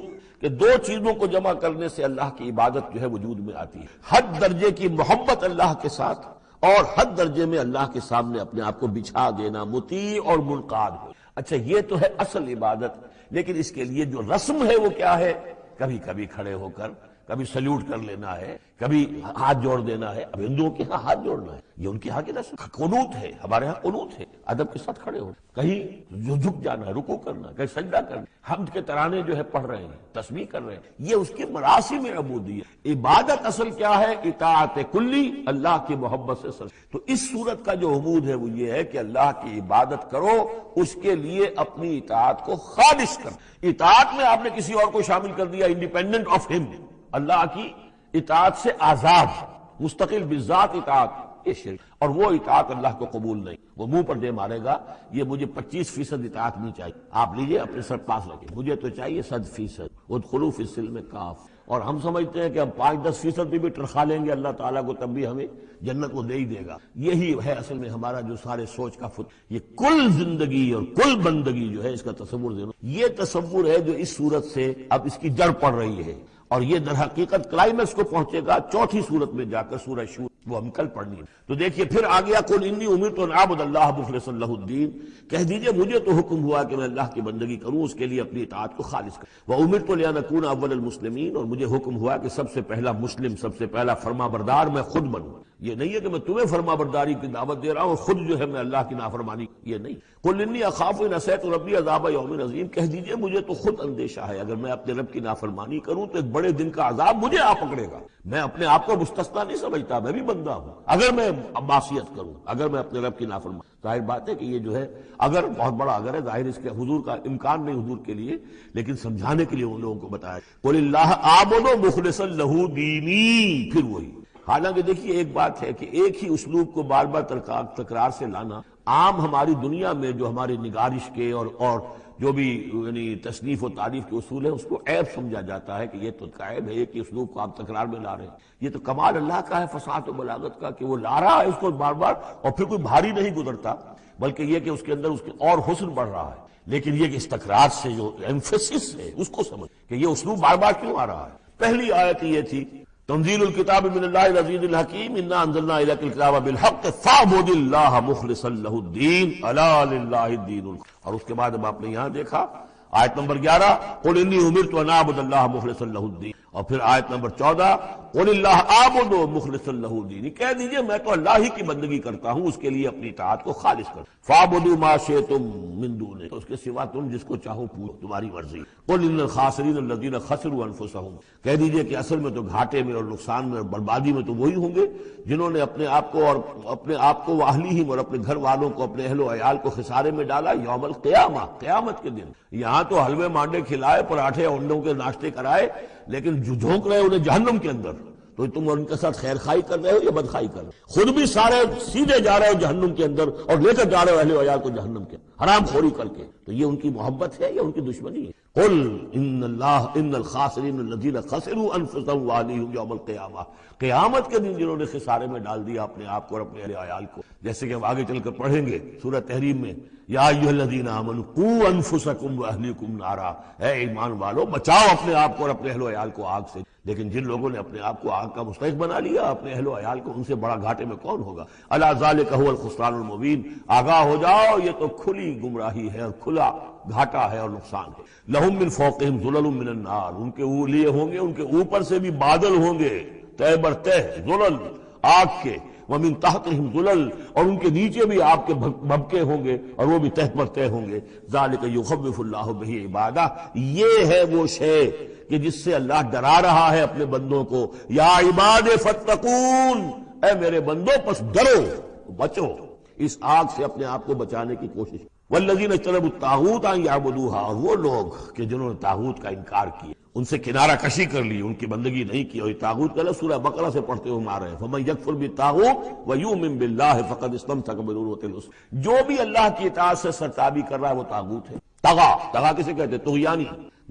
کہ دو چیزوں کو جمع کرنے سے اللہ کی عبادت جو ہے وجود میں آتی ہے، حد درجے کی محبت اللہ کے ساتھ اور حد درجے میں اللہ کے سامنے اپنے آپ کو بچھا دینا، مطیع اور منقاد ہو۔ اچھا یہ تو ہے اصل عبادت، لیکن اس کے لیے جو رسم ہے وہ کیا ہے؟ کبھی کبھی کھڑے ہو کر کبھی سلیوٹ کر لینا ہے، کبھی ہاتھ جوڑ دینا ہے۔ اب ہندوؤں کے ہاں ہاتھ جوڑنا ہے، یہ ان کے ہاں کی رسم۔ قنوت ہے، ہمارے ہاں قنوت ہے، ادب کے ساتھ کھڑے ہو، کہیں جو جھک جانا ہے، رکوع کرنا ہے، کہیں سجدہ کرنا ہے، حمد کے ترانے جو ہے پڑھ رہے ہیں، تسبیح کر رہے ہیں، یہ اس کے مراسم عبودیت۔ عبادت اصل کیا ہے؟ اطاعت کلی، اللہ کی محبت سے سر۔ تو اس صورت کا جو عمود ہے وہ یہ ہے کہ اللہ کی عبادت کرو، اس کے لیے اپنی اطاعت کو خالص کر۔ اطاعت میں آپ نے کسی اور کو شامل کر دیا، انڈیپینڈنٹ آف ہم، اللہ کی اطاعت سے آزاد، مستقل بالذات اطاعت، یہ شرک، اور وہ اطاعت اللہ کو قبول نہیں، وہ منہ پر دے مارے گا یہ مجھے 25% اطاعت نہیں چاہیے، آپ لیجئے اپنے سر پاس رکھیں، مجھے تو چاہیے 100%، ادخلوا فی السلم کاف۔ اور ہم سمجھتے ہیں کہ ہم 5-10% بھی ٹرخا لیں گے اللہ تعالیٰ کو تب بھی ہمیں جنت وہ دے ہی دے گا۔ یہی ہے اصل میں ہمارا جو سارے سوچ کا یہ کل زندگی اور کل بندگی جو ہے اس کا تصور دینا، یہ تصور ہے جو اس صورت سے اب اس کی جڑ پڑ رہی ہے، اور یہ در حقیقت کلائمیکس کو پہنچے گا چوتھی صورت میں جا کر، سورہ شور، وہ ہم کل پڑھنی ہے۔ تو دیکھیے پھر آ گیا قل انی امرت ان اعبد اللہ مخلصا لہ الدین، کہہ دیجئے مجھے تو حکم ہوا کہ میں اللہ کی بندگی کروں، اس کے لیے اپنی اطاعت کو خالص کروں، وامرت لان اکون اول المسلمین، اور مجھے حکم ہوا کہ سب سے پہلا مسلم، سب سے پہلا فرما بردار میں خود بنوں۔ یہ نہیں ہے کہ میں تمہیں فرما برداری کی دعوت دے رہا ہوں، خود جو ہے میں اللہ کی نافرمانی، یہ نہیں۔ قل انی اخاف ان عصیت ربی عذاب یوم عظیم، کہہ دیجئے مجھے تو خود اندیشہ ہے اگر میں اپنے رب کی نافرمانی کروں تو ایک بڑے دن کا عذاب مجھے آ پکڑے گا۔ میں اپنے آپ کو مستثنا نہیں سمجھتا، میں بھی بندہ ہوں، اگر میں معصیت کروں، اگر میں اپنے رب کی نافرمانی، ظاہر بات ہے کہ یہ جو ہے اگر بہت بڑا اگر ہے، ظاہر اس کے حضور کا امکان نہیں حضور کے لیے، لیکن سمجھانے کے لیے ان لوگوں کو بتایا قل اللہ اعبد مخلصا لہ دینی، پھر وہی۔ حالانکہ دیکھیے ایک بات ہے کہ ایک ہی اسلوب کو بار بار تکرار سے لانا عام ہماری دنیا میں جو ہماری نگارش کے اور جو بھی یعنی تصنیف و تعریف کے اصول ہیں اس کو عیب سمجھا جاتا ہے کہ یہ تو عیب ہے کہ اسلوب کو آپ تکرار میں لا رہے ہیں۔ یہ تو کمال اللہ کا ہے فصاحت و بلاغت کا کہ وہ لا رہا ہے اس کو بار بار، اور پھر کوئی بھاری نہیں گزرتا۔ بلکہ یہ کہ اس کے اندر اس کے اور حسن بڑھ رہا ہے، لیکن یہ کہ اس تکرار سے جو ایمفیسس ہے اس کو سمجھ کہ یہ اسلوب بار بار کیوں آ رہا ہے۔ پہلی آیت یہ تھی تنزیل الکتاب من اللہ العزیز الحکیم انا انزلنا الیک الکتاب بالحق فاعبد اللہ مخلصا لہ الدین الا للہ الدین الخالص۔ اور اس کے بعد اب آپ نے یہاں دیکھا آیت نمبر 11 قل انی امرت ان اعبد اللہ مخلصا لہ الدین، اور پھر آیت نمبر 14 قل اللہ اعبد مخلصا لہ الدین، کہہ دیجئے میں تو اللہ ہی کی بندگی کرتا ہوں، اس کے لیے اپنی اطاعت کو خالص کرتا ہوں۔ فاعبدوا ما شئتم من دونہ، تو اس کے سوا تم جس کو چاہو پوجو، تمہاری مرضی۔ قل ان الخاسرین الذین خسروا انفسهم، کہہ دیجئے کہ اصل میں تو گھاٹے میں اور نقصان میں اور بربادی میں تو وہی ہوں گے جنہوں نے اپنے آپ کو واہلیہم اور اپنے گھر والوں کو، اپنے اہل و عیال کو خسارے میں ڈالا یوم القیامہ، قیامت کے دن۔ یہاں تو حلوے مانڈے کھلائے، پراٹھے انڈوں کے ناشتے کرائے، لیکن جو جھونک رہے انہیں جہنم کے اندر، تو تم ان کے ساتھ خیر خائی کر رہے ہو یا بدخائی کر رہے ہو؟ خود بھی سارے سیدھے جا رہے ہو جہنم کے اندر اور لے کر جا رہے ہو اہل و عیال کو جہنم کے اندر، حرام خوری کر کے۔ تو یہ ان کی محبت ہے یا ان کی دشمنی ہے؟ قل ان الخاسرین الذین خسروا انفسهم واہلیہم یوم القیامہ، قیامت کے دن جنہوں نے خسارے میں ڈال دیا اپنے آپ کو اور اپنے اہل و عیال کو، جیسے کہ ہم آگے چل کر پڑھیں گے سورہ تحریم میں، یا ایھا الذین آمنوا قوا انفسکم واہلیکم نارا، اے ایمان والو بچاؤ اپنے آپ کو اور اپنے اہل و عیال کو آگ سے۔ لیکن جن لوگوں نے اپنے آپ کو آگ کا مستحق بنا لیا، اپنے اہل و عیال کو، ان سے بڑا گھاٹے میں کون ہوگا؟ الا ذالک ھو الخسران المبین، آگاہ ہو جاؤ یہ تو کھلی گمراہی ہے اور کھلا گھاٹا ہے اور نقصان ہے۔ لہم من فوقہم ظلل من النار، ان کے لیے ہوں گے ان کے اوپر سے بھی بادل ہوں گے، تہ بر تہ ظلل آگ کے، ومن تحتہم ظلل، اور ان کے نیچے بھی آپ کے بھبکے ہوں گے اور وہ بھی تہ پر تہ ہوں گے۔ ذالک یخوف اللہ بہ عبادہ، یہ ہے وہ شے کہ جس سے اللہ ڈرا رہا ہے اپنے بندوں کو۔ یا عباد فاتقون، اے میرے بندو پس ڈرو، بچو اس آگ سے، اپنے آپ کو بچانے کی کوشش۔ والذین اجتنبوا الطاغوت ان یعبدوها، اور وہ لوگ کہ جنہوں نے طاغوت کا انکار کیا، ان سے کنارہ کشی کر لی، ان کی بندگی نہیں کی، اور طاغوت کا لفظ سورہ بقرہ سے پڑھتے ہوئے آ رہے ہیں، فمن یکفر بالطاغوت ویؤمن باللہ فقد استمسک بالعروۃ الوثقی، جو بھی اللہ کی اطاعت سے سرتابی کر رہا ہے وہ طاغوت ہے۔ طغا کسے کہتے ہیں؟ طغیانی،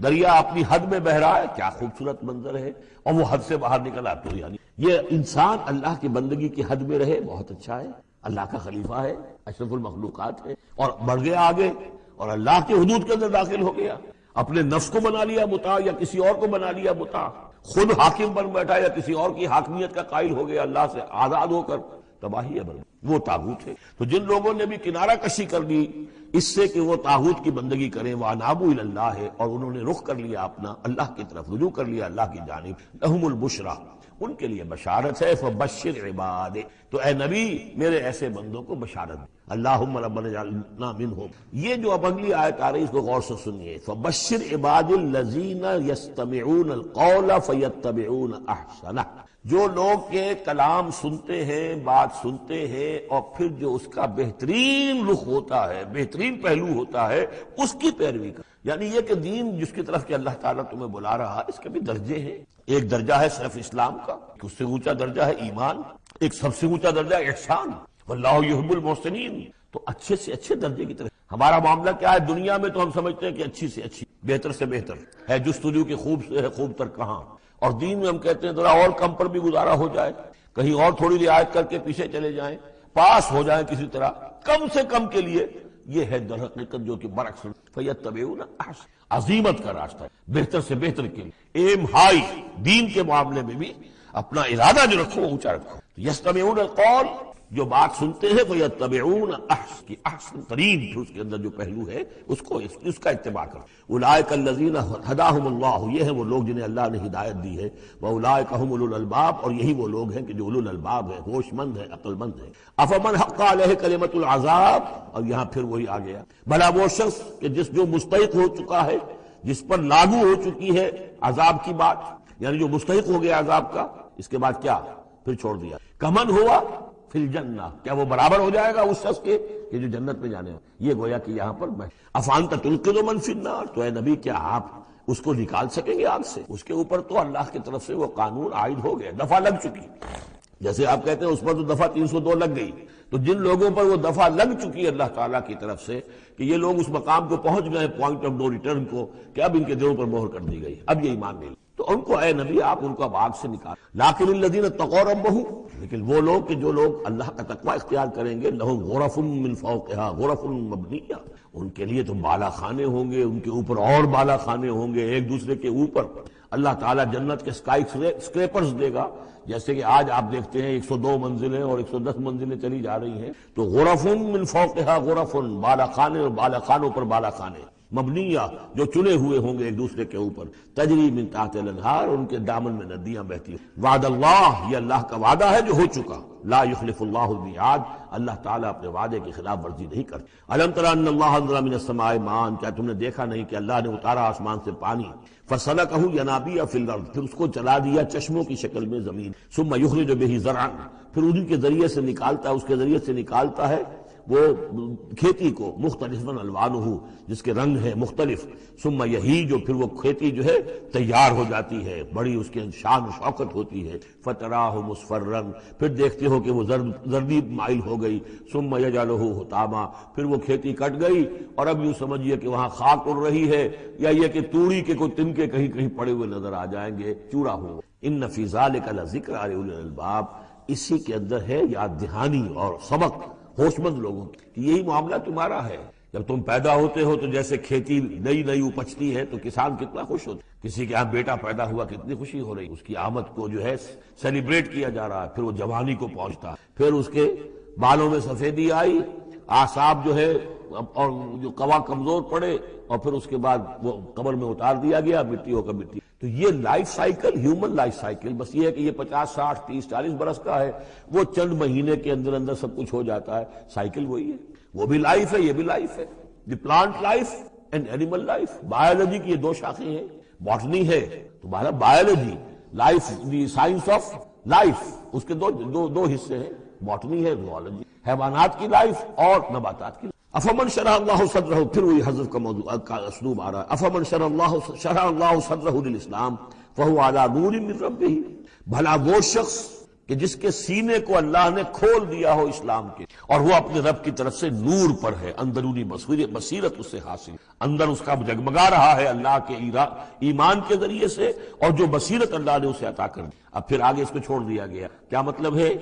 دریا اپنی حد میں بہ رہا ہے، کیا خوبصورت منظر ہے، اور وہ حد سے باہر نکلا طغیانی۔ یہ انسان اللہ کی بندگی کی حد میں رہے، بہت اچھا ہے، اللہ کا خلیفہ ہے، اشرف المخلوقات ہے، اور بڑھ گیا آگے اور اللہ کے حدود کے اندر داخل ہو گیا، اپنے نفس کو بنا لیا مطاع یا کسی اور کو بنا لیا مطاع، خود حاکم بن بیٹھا یا کسی اور کی حاکمیت کا قائل ہو گیا، اللہ سے آزاد ہو کر تباہی ہے، وہ طاغوت ہے۔ تو جن لوگوں نے بھی کنارہ کشی کر لی اس سے کہ وہ طاغوت کی بندگی کریں، وَأَنَابُوا إِلَى اللَّهِ، اور انہوں نے رخ کر لیا اپنا اللہ کی طرف، رجوع کر لیا اللہ کی جانب، لَهُمُ الْبُشْرَىٰ، ان کے لیے بشارت ہے، فَبَشِّرْ عِبَادِ، تو اے نبی میرے ایسے بندوں کو بشارت دے، اللہم ربنا اجعلنا منہم۔ یہ جو اب اگلی آیت آ رہی اس کو غور سے سنیے، فَبَشِّرْ عِبَادِ الَّذِينَ يَسْتَمِعُونَ الْقَوْلَ فَيَتَّبِعُونَ أَحْسَنَهُ، جو لوگ کے کلام سنتے ہیں، بات سنتے ہیں، اور پھر جو اس کا بہترین رخ ہوتا ہے، بہترین پہلو ہوتا ہے، اس کی پیروی کر۔ یعنی یہ کہ دین جس کی طرف کہ اللہ تعالیٰ تمہیں بلا رہا ہے، اس کے بھی درجے ہیں۔ ایک درجہ ہے صرف اسلام کا، اس سے اونچا درجہ ہے ایمان، ایک سب سے اونچا درجہ ہے احسان، واللہ یحب المحسنین۔ تو اچھے سے اچھے درجے کی طرف ہمارا معاملہ کیا ہے؟ دنیا میں تو ہم سمجھتے ہیں کہ اچھی سے اچھی، بہتر سے بہتر ہے، جستجو کی خوب سے ہے خوب تر کہاں، اور دین میں ہم کہتے ہیں ذرا اور کم پر بھی گزارا ہو جائے، کہیں اور تھوڑی رعایت کر کے پیچھے چلے جائیں، پاس ہو جائیں کسی طرح، کم سے کم کے لیے۔ یہ ہے در حقیقت جو کہ برعکس فیتبعون احسن، عظیمت کا راستہ ہے، بہتر سے بہتر کے لیے، ایم ہائی، دین کے معاملے میں بھی اپنا ارادہ جو رکھو وہ اونچا رکھو۔ یستمعون القول، جو بات سنتے ہیں فیتبعون احسن، کی احسن ترین جو اس کے اندر جو پہلو ہے اس کا اتباع کرو۔ اولئک الذین ہداہم اللہ، یہ ہیں وہ لوگ جنہیں اللہ نے ہدایت دی ہے، واولئک هم اولو الالباب، اور یہی وہ لوگ ہیں کہ جو اولو الالباب ہیں، ہوش مند ہیں، عقل مند ہیں۔ افمن حق علیہ کلمۃ العذاب، اور یہاں پھر وہی آ گیا، بھلا وہ شخص کہ جو مستحق ہو چکا ہے، جس پر لاگو ہو چکی ہے عذاب کی بات، یعنی جو مستحق ہو گیا عذاب کا، اس کے بعد کیا پھر چھوڑ دیا، کمن ہوا فی الجنہ، کیا وہ برابر ہو جائے گا اس شخص کے کہ جو جنت میں جانے ہو؟ یہ گویا کہ یہاں پر میں افانت تلقن من فی النار، تو اے نبی کیا آپ اس کو نکال سکیں گے آگ سے؟ اس کے اوپر تو اللہ کی طرف سے وہ قانون عائد ہو گیا، دفعہ لگ چکی، جیسے آپ کہتے ہیں اس پر تو دفعہ 302 لگ گئی، تو جن لوگوں پر وہ دفعہ لگ چکی ہے اللہ تعالیٰ کی طرف سے کہ یہ لوگ اس مقام کو پہنچ گئے پوائنٹ آف نو ریٹرن کو، کہ اب ان کے دلوں پر مہر کر دی گئی، اب یہ ایمان نہیں۔ تو ان کو اے نبی آپ ان کو اب آگ سے نکال. لیکن الذین اتقوا ربہم، لیکن وہ لوگ کہ جو لوگ اللہ کا تقوی اختیار کریں گے، لہم غرف من فوقہا غرف مبنیہ، ان کے لیے تو بالا خانے ہوں گے، ان کے اوپر اور بالا خانے ہوں گے ایک دوسرے کے اوپر. اللہ تعالیٰ جنت کے اسکائی اسکریپرز دے گا، جیسے کہ آج آپ دیکھتے ہیں 102 منزلیں اور 110 منزلیں چلی جا رہی ہیں. تو غرف من فوقہا غرف، بالا خانے اور بالا خانوں پر بالا خانے مبنیہ جو چنے ہوئے ہوں گے ایک دوسرے کے اوپر. تجری من تحت الانہار، ان کے دامن میں ندیاں بہتی ہیں. وعد اللہ، یہ اللہ کا وعدہ ہے جو ہو چکا. لا یخلف اللہ المیعاد، اللہ تعالیٰ اپنے وعدے کی خلاف ورزی نہیں کرتے. الم تر ان اللہ انزل من السماء ماء، کیا تم نے دیکھا نہیں کہ اللہ نے اتارا آسمان سے پانی. فسلکہ ینابیع فی الارض، پھر اس کو چلا دیا چشموں کی شکل میں زمین. ثم یخرج بہ زرعا، پھر انہی کے ذریعے سے نکالتا ہے، اس کے ذریعے سے نکالتا ہے وہ کھیتی کو. مختلف الوانہ، جس کے رنگ ہیں مختلف. ثم یہیج، پھر وہ کھیتی جو ہے تیار ہو جاتی ہے، بڑی اس کے شان و شوکت ہوتی ہے. فتراہ مصفرا، پھر دیکھتے ہو کہ وہ زردی مائل ہو گئی. ثم یجعلہ حطاما، پھر وہ کھیتی کٹ گئی اور اب یوں سمجھیے کہ وہاں خاک اڑ رہی ہے، یا یہ کہ توڑی کے کوئی تنکے کہیں کہیں پڑے ہوئے نظر آ جائیں گے، چورا ہو. ان فی ذلک لذکر لأولی الالباب، اسی کے اندر ہے یاد دہانی اور سبق ہوش مند لوگوں کی. یہی معاملہ تمہارا ہے. جب تم پیدا ہوتے ہو تو جیسے کھیتی نئی نئی اپجتی ہے تو کسان کتنا خوش ہوتا ہے. کسی کے یہاں بیٹا پیدا ہوا کتنی خوشی ہو رہی، اس کی آمد کو جو ہے سیلیبریٹ کیا جا رہا ہے. پھر وہ جوانی کو پہنچتا، پھر اس کے بالوں میں سفیدی آئی، اعصاب جو ہے اور جو قوا کمزور پڑے، اور پھر اس کے بعد وہ قبر میں اتار دیا گیا، مٹی ہو کر مٹی. تو یہ life cycle, human life cycle, بس یہ ہے کہ یہ 50 60 30 40 برس کا ہے، وہ چند مہینے کے اندر اندر سب کچھ ہو جاتا ہے. سائیکل وہی ہے، وہ بھی لائف ہے، یہ بھی لائف ہے. The plant life and animal life. Biology کی یہ دو شاخیں ہیں. باٹنی ہے تو biology, life the science of life, اس کے دو حصے ہیں. باٹنی ہے، زوالوجی، حیوانات کی لائف اور نباتات کی. افمن شرح اللہ صدرہ، پھر وہی حذف کا موضوع کا اسلوب آ رہا ہے. افمن شرح اللہ صدرہ للاسلام فہو علی نور من ربہ، بھلا وہ شخص کہ جس کے سینے کو اللہ نے کھول دیا ہو اسلام کے، اور وہ اپنے رب کی طرف سے نور پر ہے، اندرونی بصیرت اس سے حاصل، اندر اس کا جگمگا رہا ہے اللہ کے ایمان کے ذریعے سے، اور جو بصیرت اللہ نے اسے عطا کر دی. اب پھر آگے اس کو چھوڑ دیا گیا. کیا مطلب ہے؟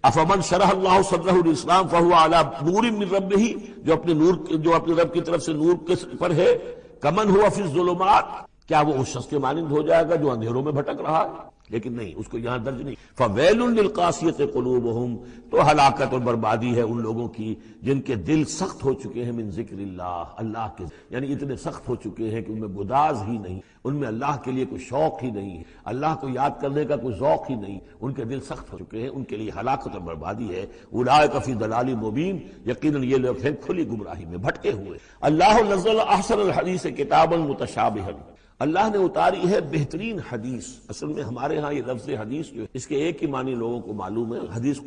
افمن شرح اللہ صدرہ للاسلام فہو علی نور من ربہ، جو اپنے رب کی طرف سے نور کے پر ہے. کمن ہوا فی الظلمات، کیا وہ اس شخص کے مانند ہو جائے گا جو اندھیروں میں بھٹک رہا ہے؟ لیکن نہیں، اس کو یہاں درج نہیں. فویل للقاسیۃ قلوبہم، تو ہلاکت اور بربادی ہے ان لوگوں کی جن کے دل سخت ہو چکے ہیں من ذکر اللہ، اللہ کے، یعنی اتنے سخت ہو چکے ہیں کہ ان میں گداز ہی نہیں، ان میں اللہ کے لیے کوئی شوق ہی نہیں ہے، اللہ کو یاد کرنے کا کوئی ذوق ہی نہیں، ان کے دل سخت ہو چکے ہیں، ان کے لیے ہلاکت اور بربادی ہے. اولئک فی ضلال مبین، یقیناً یہ لوگ ہیں کھلی گمراہی میں بھٹکے ہوئے. اللہ نزل احسن الحدیث کتابا متشابہا، اللہ نے اتاری ہے بہترین حدیث. اصل میں ہمارے ہاں یہ لفظ حدیث جو ہے اس کے ایک ہی معنی لوگوں کو معلوم ہے. حدیث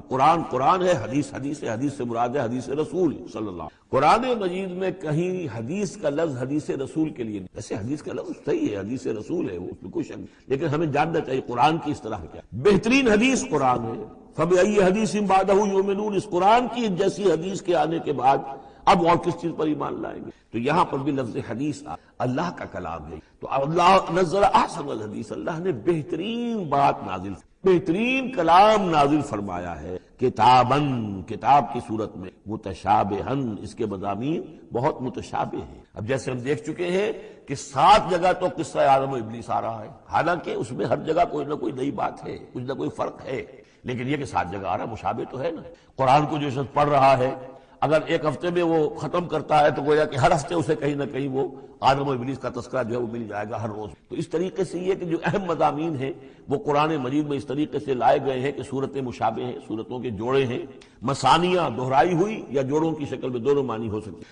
قرآن ہے، حدیث ہے، حدیث سے مراد ہے حدیث رسول صلی اللہ. قرآن مجید میں کہیں حدیث کا لفظ حدیث رسول کے لیے نہیں. ایسے حدیث کا لفظ صحیح ہے، حدیث رسول ہے، وہ اس میں کوئی شک نہیں، لیکن ہمیں جاننا چاہیے قرآن کی اصطلاح کیا. بہترین حدیث قرآن ہے. فبأي حدیث بعدہ یؤمنون، اس قرآن کی جیسی حدیث کے آنے کے بعد اب اور کس چیز پر ایمان لائیں گے؟ تو یہاں پر بھی لفظ حدیث اللہ کا کلام ہے. تو اللہ نزل احسن الحدیث، اللہ نے بہترین بات نازل، بہترین کلام نازل فرمایا ہے. کتاباً، کتاب کی صورت میں، متشابہاً، اس کے مضامین بہت متشابہ ہیں. اب جیسے ہم دیکھ چکے ہیں کہ 7 جگہ تو قصہ آدم و ابلیس آ رہا ہے، حالانکہ اس میں ہر جگہ کوئی نہ کوئی نئی بات ہے، کچھ نہ کوئی فرق ہے، لیکن یہ کہ 7 جگہ آ رہا مشابہ تو ہے نا. قرآن کو جو شخص پڑھ رہا ہے اگر ایک ہفتے میں وہ ختم کرتا ہے تو گویا کہ ہر ہفتے اسے کہیں نہ کہیں وہ آدم و ابلیس کا تذکرہ جو ہے وہ مل جائے گا ہر روز. تو اس طریقے سے یہ کہ جو اہم مضامین ہیں وہ قرآن مجید میں اس طریقے سے لائے گئے ہیں کہ صورتیں مشابہ ہیں، صورتوں کے جوڑے ہیں. مسانیہ دہرائی ہوئی یا جوڑوں کی شکل میں دونوں معنی ہو سکتی.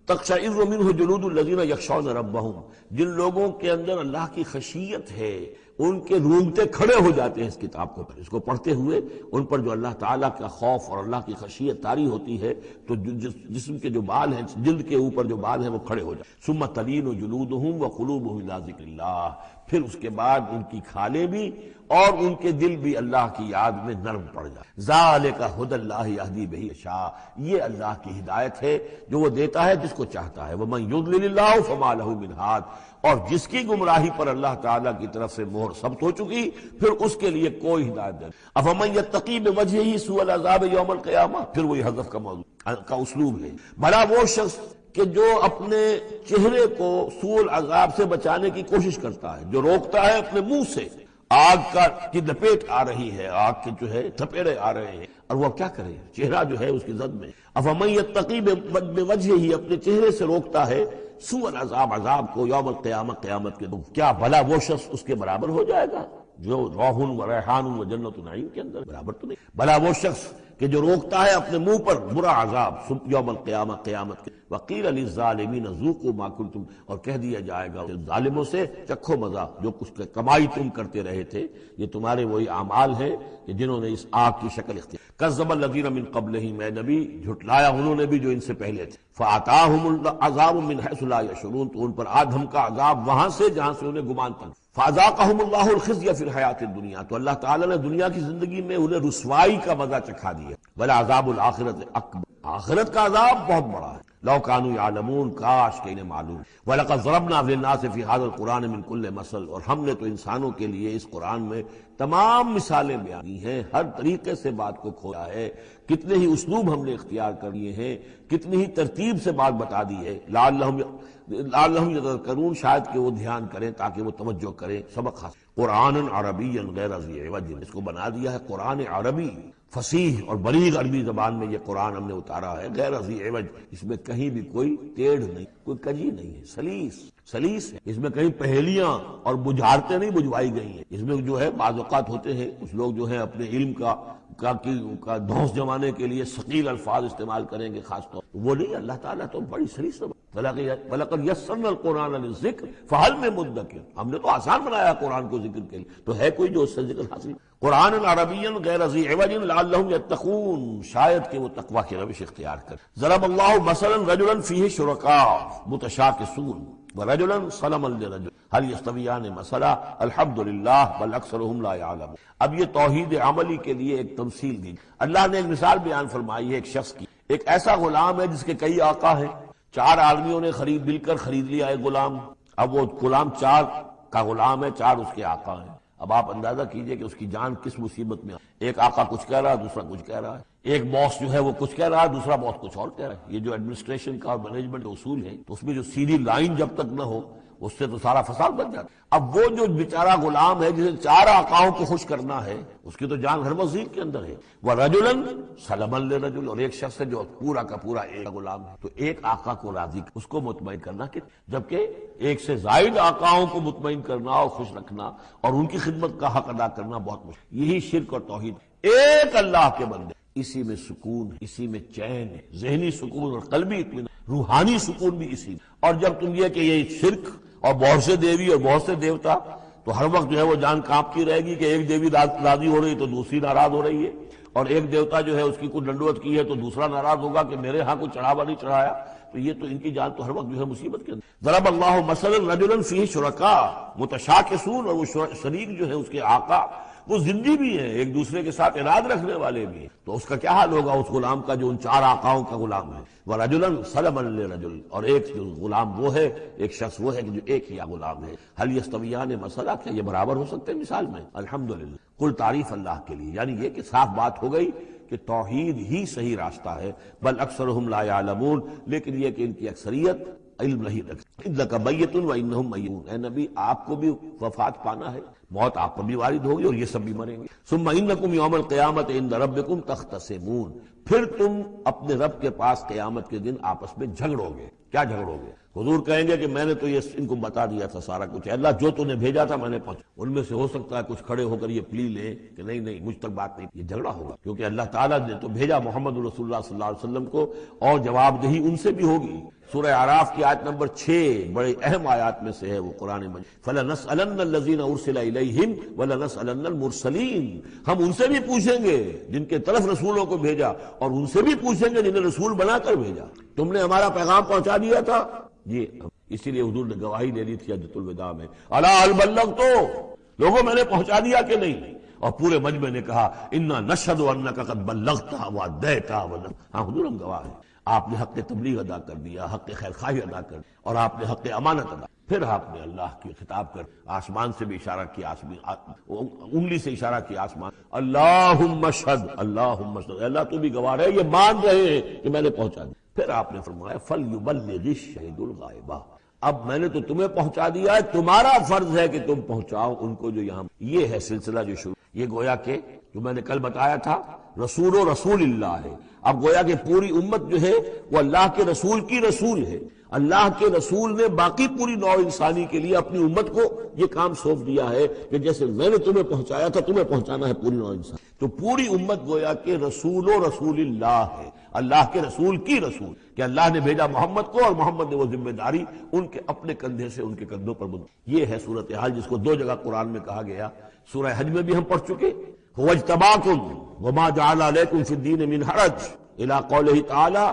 تقشعر منہ جلود الذین یخشون ربہم، جن لوگوں کے اندر اللہ کی خشیت ہے ان کے رونگٹے کھڑے ہو جاتے ہیں اس کتاب کو اس کو پڑھتے ہوئے، ان پر جو اللہ تعالیٰ کا خوف اور اللہ کی خشیت طاری ہوتی ہے تو جسم کے جو بال ہیں، جلد کے اوپر جو بال ہیں وہ کھڑے ہو جاتے. ثم تلین جلودہم وقلوبہم الی ذکر اللہ، پھر اس کے بعد ان کی کھالیں بھی اور ان کے دل بھی اللہ کی یاد میں نرم پڑ جائے. ذالک ھدی اللہ یہدی بہ یشاء، یہ اللہ کی ہدایت ہے جو وہ دیتا ہے جس کو چاہتا ہے. ومن یضلل اللہ فما لہ من ہاد، اور جس کی گمراہی پر اللہ تعالیٰ کی طرف سے مہر ثبت ہو چکی پھر اس کے لیے کوئی ہدایت نہیں. افمن یتقی بوجہہ سوء العذاب یوم القیامہ، پھر وہی حذف کا موضوع کا اسلوب ہے. بھلا وہ شخص کہ جو اپنے چہرے کو سوء العذاب سے بچانے کی کوشش کرتا ہے، جو روکتا ہے اپنے منہ سے آگ کی لپیٹ آ رہی ہے، آگ کے جو ہے تھپیڑے آ رہے ہیں، اور وہ کیا کرے، چہرہ جو ہے اس کی زد میں. افمن یتقی بوجہہ، اپنے چہرے سے روکتا ہے سوء العذاب، عذاب کو، یوم القیامہ، قیامت کے دن، کیا بھلا وہ شخص اس کے برابر ہو جائے گا جو روح و ریحان و جنت نعیم کے اندر؟ برابر تو نہیں. بھلا وہ شخص کہ جو روکتا ہے اپنے منہ پر برا عذاب یوم القیامہ، قیامت کے. وقیل للظالمین ذوقوا ما کنتم، اور کہہ دیا جائے گا ظالموں سے چکھو مزہ جو کچھ کمائی تم کرتے رہے تھے، یہ تمہارے وہی اعمال ہیں کہ جنہوں نے اس آگ کی شکل اختیار. کذب الذین من قبلہم، میں نبی جھٹلایا انہوں نے بھی جو ان سے پہلے تھے. فآتاہم العذاب من حیث لا یشعرون، تو ان پر آ دھمکا عذاب وہاں سے جہاں سے انہیں گمان تھا. فاذاقہم اللہ الخزی فی الحیاۃ الدنیا، تو اللہ تعالیٰ نے دنیا کی زندگی میں انہیں رسوائی کا مزہ چکھا دیا. ولعذاب الآخرۃ اکبر، آخرت کا عذاب بہت بڑا ہے. لو کانوا یعلمون، کاش کہ انہیں معلوم. وَلَقَدْ ضَرَبْنَا لِلنَّاسِ فِي هَذَا الْقُرْآنِ مِنْ كُلِّ مَثَلٍ، اور ہم نے تو انسانوں کے لیے اس قرآن میں تمام مثالیں بیان کی ہیں، ہر طریقے سے بات کو کھولا ہے. کتنے ہی اسلوب ہم نے اختیار کر لیے ہیں، کتنی ہی ترتیب سے بات بتا دی ہے. لعلہم یتذکرون، شاید کہ وہ دھیان کریں تاکہ وہ توجہ کریں، سبق حاصل. قرآن عربی غیر ذی عوج، اس کو بنا دیا ہے قرآن عربی، فصیح اور بلیغ عربی زبان میں یہ قرآن ہم نے اتارا ہے. غیر ذی عوج، اس میں کہیں بھی کوئی ٹیڑھ نہیں، کوئی کجی نہیں ہے، سلیس ہے. اس میں کہیں پہیلیاں اور بجھارتیں نہیں بجھوائی گئی ہیں. اس میں جو ہے بعض اوقات ہوتے ہیں کچھ لوگ جو ہے اپنے علم کا دھونس جمانے کے لیے ثقیل الفاظ استعمال کریں گے خاص طور، وہ نہیں. اللہ تعالیٰ تو بڑی سلیس. وَلَقَدْ يَسَّرْنَا الْقُرْآنَ لِلذِّكْرِ فَهَلْ مِن مُدَّكِرٍ، ہم نے تو آسان بنایا قرآن کو ذکر کے لیے، تو ہے کوئی جو اس سے ذکر حاصل. قرآن عربی غیر ذی عوج لعلہم یتقون، شاید کہ وہ تقوی کی روش اختیار کریں. ضرب اللہ مثلا رجلا فیہ شرکاء متشاکسون ورجلا سلما لرجل هل يستویان مثلا الحمد للہ بل اکثرهم لا يعلمون. اب یہ توحید عملی کے لیے ایک تمثیل دی. اللہ نے ایک مثال بیان فرمائی ہے ایک شخص کی. ایک ایسا غلام ہے جس کے کئی آقا ہیں، 4 آدمیوں نے مل کر خرید لیا ایک غلام. اب وہ غلام 4 کا غلام ہے، 4 اس کے آقا ہیں. اب آپ اندازہ کیجئے کہ اس کی جان کس مصیبت میں. ایک آقا کچھ کہہ رہا ہے، دوسرا کچھ کہہ رہا ہے. ایک باس جو ہے وہ کچھ کہہ رہا ہے، دوسرا باس کچھ اور کہہ رہا ہے. یہ جو ایڈمنسٹریشن کا اور مینجمنٹ اصول ہے تو اس میں جو سیدھی لائن جب تک نہ ہو اس سے تو سارا فساد بن جاتا. اب وہ جو بیچارہ غلام ہے جسے 4 آقاؤں کو خوش کرنا ہے، اس کی تو جان ہر وزیر کے اندر ہے. وَرَجُلًا سَلَمًا لِرَجُلٍ، اور ایک شخص ہے جو پورا کا پورا ایک غلام ہے. تو ایک آقا کو راضی، اس کو مطمئن کرنا، کہ جبکہ ایک سے زائد آقاؤں کو مطمئن کرنا اور خوش رکھنا اور ان کی خدمت کا حق ادا کرنا بہت مشکل. یہی شرک اور توحید. ایک اللہ کے بندے، اسی میں سکون ہے، اسی میں چین ہے، ذہنی سکون اور قلبی اطمینان، روحانی سکون بھی اسی میں. اور جب تم یہ کہ یہ شرک اور بہت سے دیوی اور بہت سے دیوتا، تو ہر وقت جو ہے وہ جان کانپتی رہے گی کہ ایک دیوی راضی ہو رہی تو دوسری ناراض ہو رہی ہے، اور ایک دیوتا جو ہے اس کی کوئی ڈنڈوت کی ہے تو دوسرا ناراض ہوگا کہ میرے ہاں کوئی چڑھاوا نہیں چڑھایا. تو یہ تو ان کی جان تو ہر وقت جو ہے مصیبت کے اندر. ضرب اللہ مثلا رجلا فیہ شرکاء متشاکسون، اور وہ شریک جو ہے اس کے آقا وہ زندی بھی ہیں، ایک دوسرے کے ساتھ اراد رکھنے والے بھی ہیں. تو اس کا کیا حال ہوگا اس غلام کا جو ان 4 آقاؤں کا غلام ہے. وَرَجُلًا سَلَمًا لِرَجُلٍ، اور ایک جو غلام وہ ہے، ایک شخص وہ ہے کہ جو ایک ہی غلام ہے. هل يستویان مثلا، کیا یہ برابر ہو سکتے ہیں مثال میں؟ الحمدللہ، کل تعریف اللہ کے لیے. یعنی یہ کہ صاف بات ہو گئی کہ توحید ہی صحیح راستہ ہے. بل اکثرهم لا يعلمون، لیکن یہ کہ ان کی اکثریت علم نہیں رکھتی. انک میت و انہم میتون، اے نبی آپ کو بھی وفات پانا ہے، موت آپ پر بھی وارد ہوگی اور یہ سب بھی مریں گے. ثم انکم یوم القیامت عند ربکم تختصمون، پھر تم اپنے رب کے پاس قیامت کے دن آپس میں جھگڑو گے. کیا جھگڑو گے؟ حضور کہیں گے کہ میں نے تو یہ ان کو بتا دیا تھا سارا کچھ، اللہ جو تو نے بھیجا تھا میں نے پہنچا۔ ان میں سے ہو سکتا ہے کچھ کھڑے ہو کر یہ پلی لیں کہ نہیں نہیں مجھ تک بات نہیں، یہ جھگڑا ہوگا، کیونکہ اللہ تعالیٰ نے تو بھیجا محمد رسول اللہ صلی اللہ علیہ وسلم کو، اور جواب دہی ان سے بھی ہوگی۔ سورہ اعراف کی آیت نمبر 6 بڑے اہم آیات میں سے ہے وہ قرآن مجید، فَلَنَسْأَلَنَّ الَّذِينَ أُرْسِلَ إِلَيْهِمْ وَلَنَسْأَلَنَّ الْمُرْسَلِينَ، ہم ان سے بھی پوچھیں گے جن کے طرف رسولوں کو بھیجا، اور ان سے بھی پوچھیں گے جنہیں رسول بنا کر بھیجا، تم نے ہمارا پیغام پہنچا دیا تھا؟ یہ اسی لیے حضور نے گواہی دے دی تھی حجۃ الوداع میں، الا هل بلغت، لوگوں میں نے پہنچا دیا کہ نہیں؟ اور پورے مجمع نے کہا انا نشهد انک قد بلغت وادیت، ہاں حضور ہم گواہ ہیں، آپ نے حق تبلیغ ادا کر دیا، حق خیر خواہی ادا کر، اور آپ نے حق امانت ادا۔ پھر آپ نے اللہ کی خطاب کر آسمان سے بھی اشارہ کیا، آسمان انگلی سے اشارہ کیا آسمان، اللہم اشہد، اللہم اشہد، اللہ تو بھی گواہ ہے، یہ مان رہے ہیں کہ میں نے پہنچا دیا۔ پھر آپ نے فرمایا فَلْيُبَلِّغِ الشَّهِيدُ الْغَائِبَ، اب میں نے تو تمہیں پہنچا دیا ہے، تمہارا فرض ہے کہ تم پہنچاؤ ان کو جو یہاں۔ یہ ہے سلسلہ جو شروع، یہ گویا کہ جو میں نے کل بتایا تھا رسول و رسول اللہ ہے، اب گویا کہ پوری امت جو ہے وہ اللہ کے رسول کی رسول ہے، اللہ کے رسول نے باقی پوری نوع انسانی کے لیے اپنی امت کو یہ کام سونپ دیا ہے کہ جیسے میں نے تمہیں پہنچایا تھا تمہیں پہنچانا ہے پوری نوع انسان۔ تو پوری امت گویا کہ رسول و رسول اللہ ہے، اللہ کے رسول کی رسول، کہ اللہ نے بھیجا محمد کو اور محمد نے وہ ذمہ داری ان کے اپنے کندھے سے ان کے کندھوں پر منتقل۔ یہ ہے صورتحال جس کو 2 جگہ قرآن میں کہا گیا، سورہ حج میں بھی ہم پڑھ چکے، هو اجتباكم وما جعل عليكم في الدين من حرج الى قوله تعالى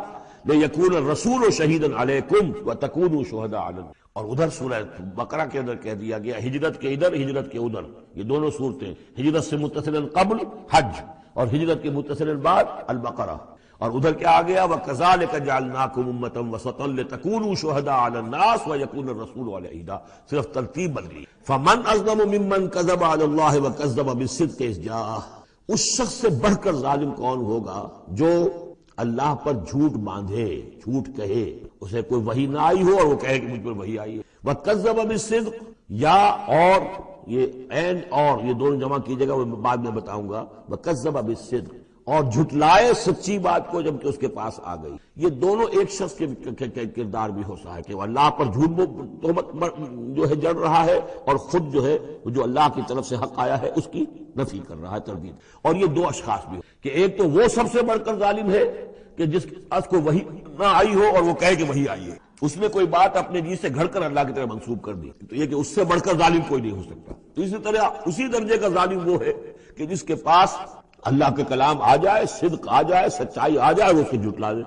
ليكون الرسول شهيدا عليكم وتكونوا شهداء على الناس، اور ادھر سورہ بقرہ کے اندر کہہ دیا گیا ہجرت کے ادھر ہجرت کے ادھر، یہ دونوں صورتیں ہجرت سے متصل قبل حج اور ہجرت کے متصل بعد البقرہ، اور ادھر کیا آ گیا وَكَذَلِكَ جَعَلْنَاكُمْ أُمَّةً وَسَطًا لِتَكُونُوا شُهَدَاءَ عَلَى النَّاسِ وَيَكُونَ الرَّسُولُ عَلَيْهِمْ شَهِيدًا، صرف ترتیب بدلی، فَمَنْ أَظْلَمُ مِمَّنْ كَذَبَ عَلَى اللَّهِ وَكَذَّبَ بِالصِّدْقِ إِذْ جَاءَهُ، اس شخص سے بڑھ کر ظالم کون ہوگا جو اللہ پر جھوٹ باندھے، جھوٹ کہے، اسے کوئی وحی نہ آئی ہو اور وہ کہے کہ مجھ پر وحی آئی ہے، وَكَذَّبَ بِالصِّدْقِ، یا اور یہ اینڈ اور یہ دونوں جمع کیجیے گا، وہ بعد میں بتاؤں گا، وَكَذَّبَ بِالصِّدْقِ، اور جھٹلائے سچی بات کو جب کہ اس کے پاس آ گئی۔ یہ دونوں ایک شخص کے کردار بھی ہو سکتا ہے کہ وہ اللہ پر جھوٹ تہمت جو ہے جڑ رہا ہے، اور خود جو ہے جو اللہ کی طرف سے حق آیا ہے اس کی نفی کر رہا ہے، تردید۔ اور یہ 2 اشخاص بھی ہو کہ ایک تو وہ سب سے بڑھ کر ظالم ہے کہ جس کے پاس کو وحی نہ آئی ہو اور وہ کہے کہ وحی آئی ہے، اس نے کوئی بات اپنے جی سے گھڑ کر اللہ کی طرف منسوب کر دی، تو یہ کہ اس سے بڑھ کر ظالم کوئی نہیں ہو سکتا۔ تو اسی طرح اسی درجے کا ظالم وہ ہے کہ جس کے پاس اللہ کے کلام آ جائے، صدق آ جائے، سچائی آ جائے، وہ اسے جھٹلا دے۔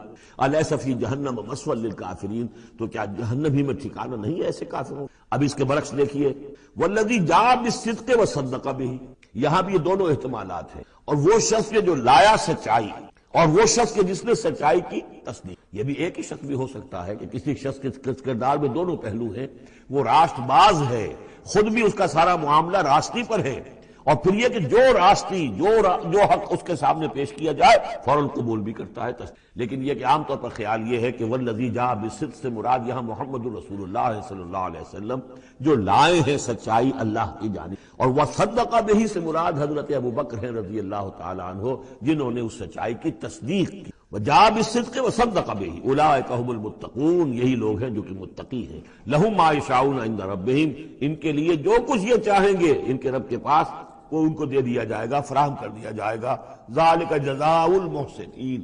الیس فی جہنم مثوی للکافرین، تو کیا جہنم ہی میں ٹھکانہ نہیں ہے ایسے کافروں؟ اب اس کے برعکس دیکھیے والذی جاء بالصدق وصدق بہ، یہاں بھی یہ دونوں احتمالات ہیں، اور وہ شخص کے جو لایا سچائی، اور وہ شخص کے جس نے سچائی کی تصدیق۔ یہ بھی ایک ہی شخص بھی ہو سکتا ہے کہ کسی شخص کے کردار میں دونوں پہلو ہیں، وہ راست باز ہے، خود بھی اس کا سارا معاملہ راستی پر ہے، اور پھر یہ کہ جو راستی جو حق اس کے سامنے پیش کیا جائے فوراً قبول بھی کرتا ہے۔ لیکن یہ کہ عام طور پر خیال یہ ہے کہ والذی جاء بالصدق سے مراد یہاں محمد رسول اللہ صلی اللہ علیہ وسلم جو لائے ہیں سچائی اللہ کی جانب، اور وصدق بہ سے مراد حضرت ابوبکر ہیں رضی اللہ تعالی عنہ جنہوں نے اس سچائی کی تصدیق کی۔ وجاء بالصدق وصدق بہ اولئک هم المتقون، یہی لوگ ہیں جو کہ متقی ہیں۔ لہم ما یشاءون عند ربہم، ان کے لیے جو کچھ یہ چاہیں گے ان کے رب کے پاس وہ ان کو دے دیا جائے گا، فراہم کر دیا جائے گا۔ ذالک جزاء المحسنین،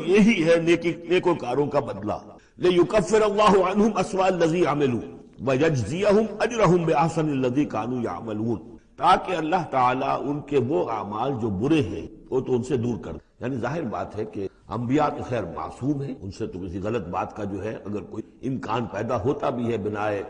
یہی ہے نیکوکاروں کا بدلہ۔ لیکفر اللہ عنہم اسوأ الذی عملوا ویجزیہم اجرہم بأحسن الذی کانوا یعملون، تاکہ اللہ تعالیٰ ان کے وہ اعمال جو برے ہیں وہ تو ان سے دور کر دے۔ یعنی ظاہر بات ہے کہ انبیاء تو خیر معصوم ہیں، ان سے تو کسی غلط بات کا جو ہے اگر کوئی امکان پیدا ہوتا بھی ہے بنائے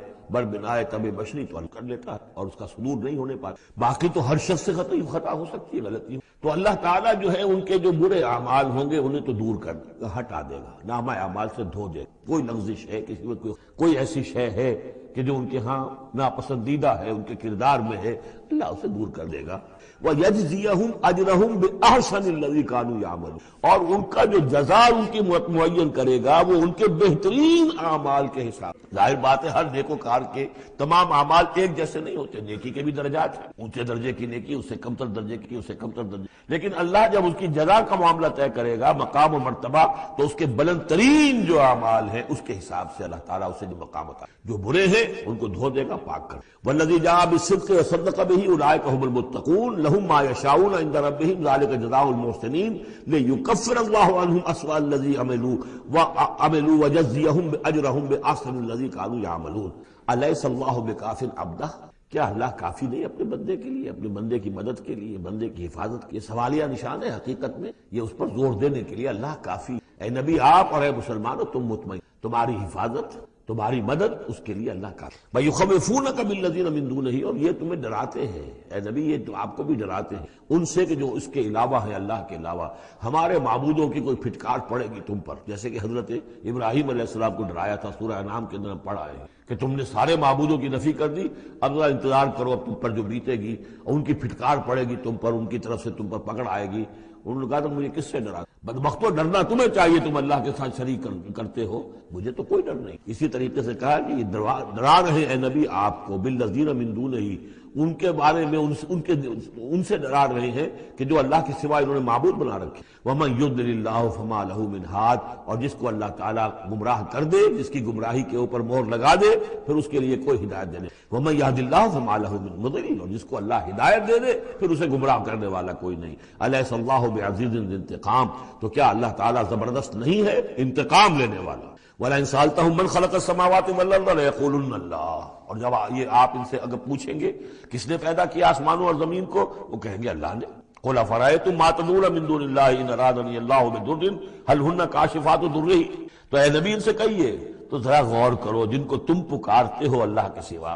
طبع بشری تو کر لیتا ہے اور اس کا صدور نہیں ہونے پاتا، باقی تو ہر شخص سے خطا ہو سکتی ہے، غلطی تو اللہ تعالیٰ جو ہے ان کے جو برے اعمال ہوں گے انہیں تو دور کر دے گا، ہٹا دے گا، نامہ اعمال سے دھو دے گا۔ کوئی لغزش ہے کسی میں کوئی ایسی شے ہے کہ جو ان کے ہاں ناپسندیدہ ہے، ان کے کردار میں ہے، اللہ اسے دور کر دے گا۔ وَيَجْزِيَهُمْ أَجْرَهُمْ بِأَحْسَنِ الَّذِي كَانُوا يَعْمَلُونَ، اور ان کا جو جزا ان کی معین کرے گا وہ ان کے بہترین اعمال کے حساب۔ ظاہر بات ہے ہر نیکوکار کے تمام اعمال ایک جیسے نہیں ہوتے، نیکی کے بھی درجات ہیں، اونچے درجے کی نیکی، اس سے کمتر درجے کی، اس سے کمتر درجے، لیکن اللہ جب اس کی جزا کا معاملہ طے کرے گا، مقام و مرتبہ، تو اس کے بلند ترین جو اعمال ہیں اس کے حساب سے اللہ تعالیٰ اسے جو مقام عطا، جو برے ہیں ان کو دھو دے گا، پاک کر۔ وَالَّذِي جَاءَ بِالصِّدْقِ وَصَدَّقَ بِهِ أُولَٰئِكَ هُمُ الْمُتَّقُونَ لَهُم مَّا يَشَاءُونَ عِندَ رَبِّهِمْ ذَلِكَ جَزَاءُ الْمُحْسِنِينَ لِيُكَفِّرَ اللَّهُ عَنْهُمْ أَسْوَأَ الَّذِي عَمِلُوا وَيَجْزِيَهُم أَجْرَهُم بِأَحْسَنِ الَّذِي كَانُوا يَعْمَلُونَ أَلَيْسَ اللَّهُ بِكَافٍ عَبْدَهُ، کیا اللہ کافی نہیں اپنے بندے کے لیے، اپنے بندے کی مدد کے لیے، بندے کی حفاظت کے؟ سوالیہ نشان ہے حقیقت میں، یہ اس پر زور دینے کے لیے اللہ کافی۔ اے نبی آپ اور اے مسلمانوں تم مطمئن، تمہاری حفاظت، تمہاری مدد اس کے لیے اللہ کا۔ وَيُخَوِّفُونَكَ بِالَّذِينَ مِن دُونِهِ، اور یہ تمہیں ڈراتے ہیں اے نبی، یہ تو آپ کو بھی ڈراتے ہیں ان سے کہ جو اس کے علاوہ ہے، اللہ کے علاوہ ہمارے معبودوں کی کوئی پھٹکار پڑے گی تم پر، جیسے کہ حضرت ابراہیم علیہ السلام کو ڈرایا تھا، سورہ انعام کے اندر ہم پڑھ آئے ہیں کہ تم نے سارے معبودوں کی نفی کر دی، اب ذرا انتظار کرو اب تم پر جو بیتے گی، ان کی پھٹکار پڑے گی تم پر، ان کی طرف سے تم پر پکڑ آئے گی۔ انہوں نے کہا تو مجھے کس سے ڈرا؟ بدبختو ڈرنا تمہیں چاہیے، تم اللہ کے ساتھ شریک کرتے ہو، مجھے تو کوئی ڈر نہیں۔ اسی طریقے سے کہا کہ یہ ڈرا رہے اے نبی آپ کو بالذین من دونہ، ان کے بارے میں ان سے ڈرا رہے ہیں کہ جو اللہ کے سوا انہوں نے معبود بنا رکھے۔ وَمَن يُضْلِلِ اللَّهُ فَمَا لَهُ مِنْ هَادٍ، اور جس کو اللہ تعالیٰ گمراہ کر دے، جس کی گمراہی کے اوپر مہر لگا دے، پھر اس کے لیے کوئی ہدایت دینے۔ وَمَن يَهْدِ اللَّهُ فَمَا لَهُ مِنْ مُضِلٍّ، اور جس کو اللہ ہدایت دے دے پھر اسے گمراہ کرنے والا کوئی نہیں۔ أَلَيْسَ اللَّهُ بِعَزِيزٍ ذِي انتقام، تو کیا اللہ تعالیٰ زبردست نہیں ہے، انتقام لینے والا؟ وَلَئِن سَأَلْتَهُم مَّنْ خَلَقَ السَّمَاوَاتِ وَالْأَرْضَ لَيَقُولُنَّ اللَّهُ، اور جب یہ آپ ان سے اگر پوچھیں گے کس نے پیدا کیا آسمانوں اور زمین کو، وہ کہیں گے اللہ نے۔ قُلْ أَفَرَأَيْتُم مَّا تَدْعُونَ مِن دُونِ اللَّهِ إِنْ أَرَادَنِيَ اللَّهُ بِضُرٍّ هَلْ هُنَّ كَاشِفَاتُ ضُرِّهِ، تو اے نبی ان سے کہیے تو ذرا غور کرو، جن کو تم پکارتے ہو اللہ کے سوا،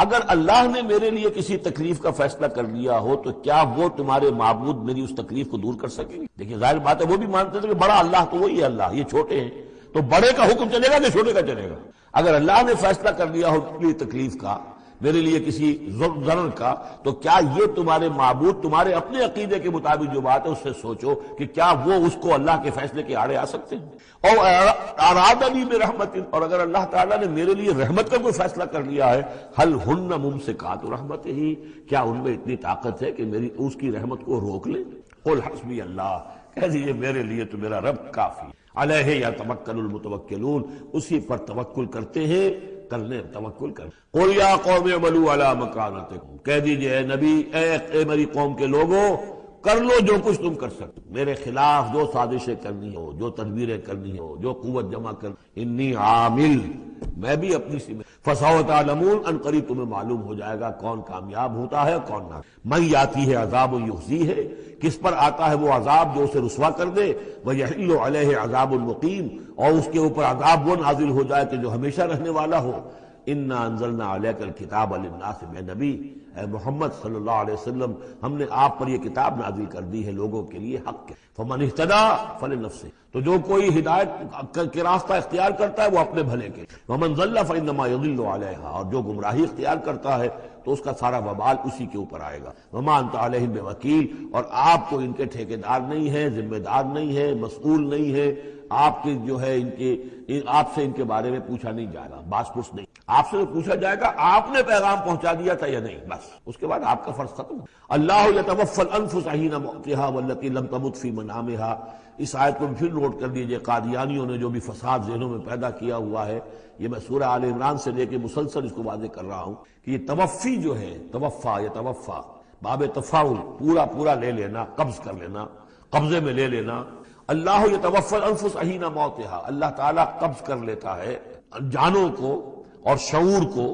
اگر اللہ نے میرے لیے کسی تکلیف کا فیصلہ کر لیا ہو تو کیا وہ تمہارے معبود میری اس تکلیف کو دور کر سکیں گے؟ دیکھیے ظاہر بات ہے وہ بھی مانتے تھے کہ بڑا اللہ تو وہی ہے اللہ، یہ چھوٹے ہیں، تو بڑے کا حکم چلے گا کہ چھوٹے کا چلے گا؟ اگر اللہ نے فیصلہ کر لیا ہو میری تکلیف کا، میرے لیے کسی ضرر کا، تو کیا یہ تمہارے معبود تمہارے اپنے عقیدے کے مطابق جو بات ہے اس سے سوچو کہ کیا وہ اس کو اللہ کے فیصلے کے آڑے آ سکتے ہیں؟ اور ارادنی برحمت، اور اگر اللہ تعالیٰ نے میرے لیے رحمت کا کوئی فیصلہ کر لیا ہے، حل ہن ممسکات رحمت ہی، کیا ان میں اتنی طاقت ہے کہ میری اس کی رحمت کو روک لیں؟ قل حسبی اللہ، کہہ دیجیے میرے لیے تو میرا رب کافی، علیہ یتوکل المتوکلون، اسی پر توکل کرتے ہیں، کرنے توکل کر۔ قل یا قوم اعملوا علی مکانتکم، کہہ دیجئے اے نبی، اے میری قوم کے لوگوں، کر لو جو کچھ تم کر سکتے، میرے خلاف جو سازشیں کرنی ہو، جو تدبیریں کرنی ہو، جو قوت جمع کر، انی عامل، میں بھی اپنی سی میں۔ فسوف تعلمون، ان قریب تمہیں معلوم ہو جائے گا کون کامیاب ہوتا ہے کون نہ۔ من یاتی ہے عذاب یخزی ہے، کس پر آتا ہے وہ عذاب جو اسے رسوا کر دے، ویحل علیہ عذاب المقیم، اور اس کے اوپر عذاب وہ نازل ہو جائے کہ جو ہمیشہ رہنے والا ہو۔ انا انزلنا علیک الکتاب للناس، اے نبی، اے محمد صلی اللہ علیہ وسلم، ہم نے آپ پر یہ کتاب نازل کر دی ہے لوگوں کے لیے حق کے۔ فمن اہتدی فلنفسہ، تو جو کوئی ہدایت کے راستہ اختیار کرتا ہے وہ اپنے بھلے کے، ومن ضل فانما یضل علیہا، اور جو گمراہی اختیار کرتا ہے تو اس کا سارا وبال اسی کے اوپر آئے گا۔ وما انت علیہم بوکیل، اور آپ کو ان کے ٹھیکیدار نہیں ہے، ذمہ دار نہیں ہے، مسئول نہیں ہے، آپ کی جو ہے آپ سے ان کے بارے میں پوچھا نہیں جائے گا، باس پرس نہیں، آپ سے پوچھا جائے گا آپ نے پیغام پہنچا دیا تھا یا نہیں، بس اس کے بعد آپ کا فرض ختم۔ اللہ یتوفی الانفس حین موتها والتي لم تمت في منامها، اس آیت کو پھر نوٹ کر لیجئے، قادیانیوں نے جو بھی فساد ذہنوں میں پیدا کیا ہوا ہے، یہ میں سورہ آل عمران سے لے کے مسلسل اس کو واضح کر رہا ہوں کہ یہ توفی جو ہے، توفا یا توفا، باب تفاعل، پورا لے لینا، قبض کر لینا، قبضے میں لے لینا۔ اللہ یتوفی الانفس حین موتها، اللہ تعالیٰ قبض کر لیتا ہے جانوں کو اور شعور کو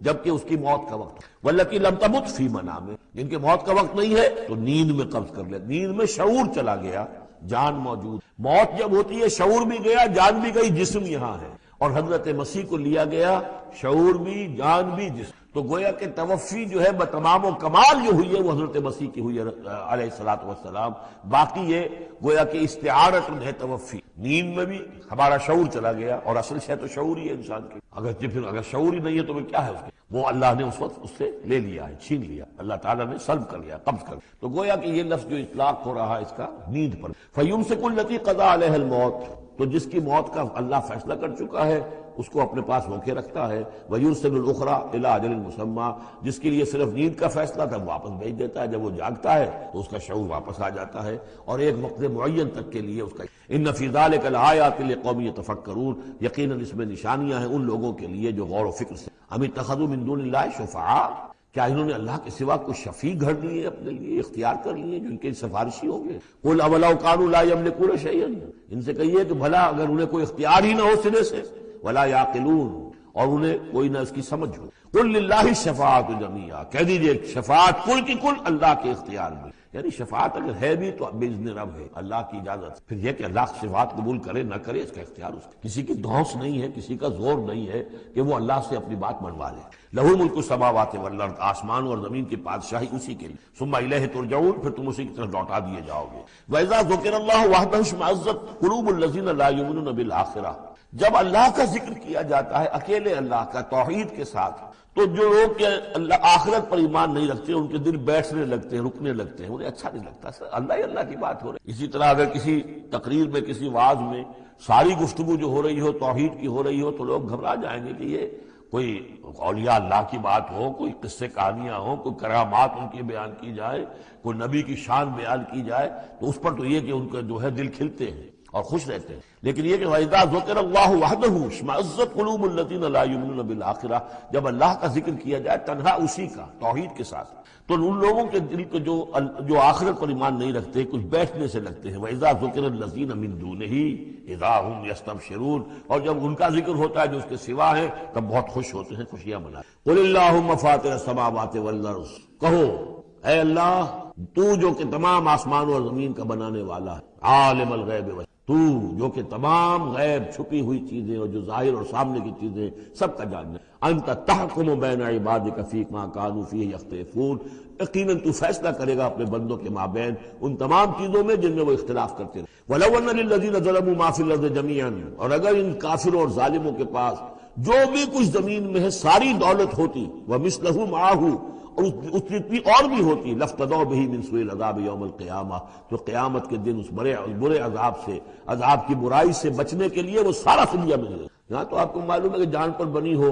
جبکہ اس کی موت کا وقت، واللتی لم تمت فی منامہ، جن کے موت کا وقت نہیں ہے تو نیند میں قبض کر لے، نیند میں شعور چلا گیا، جان موجود، موت جب ہوتی ہے شعور بھی گیا، جان بھی گئی، جسم یہاں ہے، اور حضرت مسیح کو لیا گیا، شعور بھی، جان بھی، جسم، تو گویا کہ توفی جو ہے بتمام و کمال جو ہوئی ہے وہ حضرت مسیح کی ہوئی ہے علیہ الصلوۃ والسلام، باقی یہ گویا کہ استعارۃ ہے توفی، نیند میں بھی ہمارا شعور چلا گیا، اور اصل شے تو شعور ہی ہے انسان کی، اگر شعور ہی نہیں ہے تو پھر کیا ہے اس کے؟ وہ اللہ نے اس وقت اس سے لے لیا ہے، چھین لیا، اللہ تعالیٰ نے سلب کر لیا، قبض کر لیا۔ تو گویا کہ یہ لفظ جو اطلاق ہو رہا ہے اس کا نیند پر، فَيُمْسِكُ الَّتِي قَضَىٰ عَلَيْهَا الْمَوْتَ، تو جس کی موت کا اللہ فیصلہ کر چکا ہے اس کو اپنے پاس روکے رکھتا ہے، وَيُرْسِلُ الْأُخْرَىٰ إِلَىٰ أَجَلٍ مُّسَمًّى، جس کے لیے صرف نیند کا فیصلہ تھا واپس بھیج دیتا ہے، جب وہ جاگتا ہے تو اس کا شعور واپس آ جاتا ہے، اور ایک وقت معین تک کے لیے اس کا إِنَّ فِي ذَلِكَ لَآيَاتٍ لِقَوْمٍ يَتَفَكَّرُونَ، یقیناً اس میں نشانیاں ہیں ان لوگوں کے لیے جو غور و فکر سے۔ أَمِ اتَّخَذُوا مِن دُونِ اللَّهِ شُفَعَاءَ، کیا انہوں نے اللہ کے سوا کوئی شفیع گھڑ لیے اپنے لیے، اختیار کر لیے جو ان کے سفارشی ہوں گے؟ قُلْ أَوَلَوْ كَانُوا لَا يَمْلِكُونَ شَيْئًا، ان سے کہیے کہ بھلا اگر انہیں کوئی اختیار ہی نہ ہو سرے سے، وَلَا يَعْقِلُونَ، اور انہیں کوئی نہ اس کی سمجھ ہو۔ قُلْ لِلَّهِ الشَّفَاعَةُ جَمِيعًا، کہہ دیجئے شفاعت کل کی کل اللہ کے اختیار میں، یعنی شفاعت اگر ہے بھی تو بِإِذْنِ رب ہے، اللہ کی اجازت۔ پھر یہ کہ اللہ شفاعت قبول کرے نہ کرے اس کا اختیار اس کا، کسی کی دھونس نہیں ہے، کسی کا زور نہیں ہے کہ وہ اللہ سے اپنی بات منوا لے۔ لَهُ مُلْكُ السَّمَاوَاتِ وَالْأَرْضِ، آسمان اور زمین کی بادشاہی اسی کے لیے، ثُمَّ إِلَيْهِ تُرْجَعُونَ، پھر تم اسی کی طرف لوٹا دیے جاؤ گے۔ وَإِذَا ذُكِرَ اللَّهُ وَحْدَهُ اشْمَأَزَّتْ قُلُوبُ الَّذِينَ لَا يُؤْمِنُونَ بِالْآخِرَةِ، جب اللہ کا ذکر کیا جاتا ہے اکیلے اللہ کا توحید کے ساتھ، تو جو لوگ کہ اللہ آخرت پر ایمان نہیں رکھتے ان کے دل بیٹھنے لگتے ہیں، رکنے لگتے ہیں، انہیں اچھا نہیں لگتا، سر اللہ ہی اللہ کی بات ہو رہی۔ اسی طرح اگر کسی تقریر میں، کسی وعظ میں ساری گفتگو جو ہو رہی ہو توحید کی ہو رہی ہو تو لوگ گھبرا جائیں گے کہ یہ کوئی اولیاء اللہ کی بات ہو، کوئی قصے کہانیاں ہوں، کوئی کرامات ان کی بیان کی جائے، کوئی نبی کی شان بیان کی جائے، تو اس پر تو یہ کہ ان کا جو ہے دل کھلتے ہیں اور خوش رہتے ہیں۔ لیکن یہ کہ وَإِذَا ذُكِرَ اللَّهُ وَحْدَهُ اشْمَأَزَّتْ قُلُوبُ الَّذِينَ لَا يُؤْمِنُونَ بِالْآخِرَةِ، جب اللہ کا ذکر کیا جائے تنہا اسی کا توحید کے ساتھ، تو ان لوگوں کے دل کو جو آخرت پر ایمان نہیں رکھتے کچھ بیٹھنے سے لگتے ہیں۔ وَإِذَا ذُكِرَ الَّذِينَ مِن دُونِهِ إِذَا هُمْ يَسْتَبْشِرُونَ، اور جب ان کا ذکر ہوتا ہے جو اس کے سوا ہے تب بہت خوش ہوتے ہیں، خوشیاں مناتے ہیں۔ قُلِ اللَّهُمَّ فَاطِرَ السَّمَاوَاتِ وَالْأَرْضِ، کہو اے اللہ تو جو کہ تمام آسمان اور زمین کا بنانے والا ہے، عالم الغیب، تو جو کہ تمام غیب چھپی ہوئی چیزیں اور جو ظاہر اور سامنے کی چیزیں سب کا جاننا ہے، انت تحکم بین عبادک فیما کانوا فیہ یختلفون، یقیناً تو فیصلہ کرے گا اپنے بندوں کے مابین ان تمام چیزوں میں جن میں وہ اختلاف کرتے رہے۔ ولو ان للذین ظلموا ما فی الارض جميعا، اور اگر ان کافروں اور ظالموں کے پاس جو بھی کچھ زمین میں ہے ساری دولت ہوتی، ومثلہ معہ، اور اس جتنی اور بھی ہوتی، لفتدوا بہ من سوء العذاب یوم القیامہ، تو قیامت کے دن اس برے عذاب سے، عذاب کی برائی سے بچنے کے لیے وہ سارا فدیہ ملے گا۔ یہاں تو آپ کو معلوم ہے کہ جان پر بنی ہو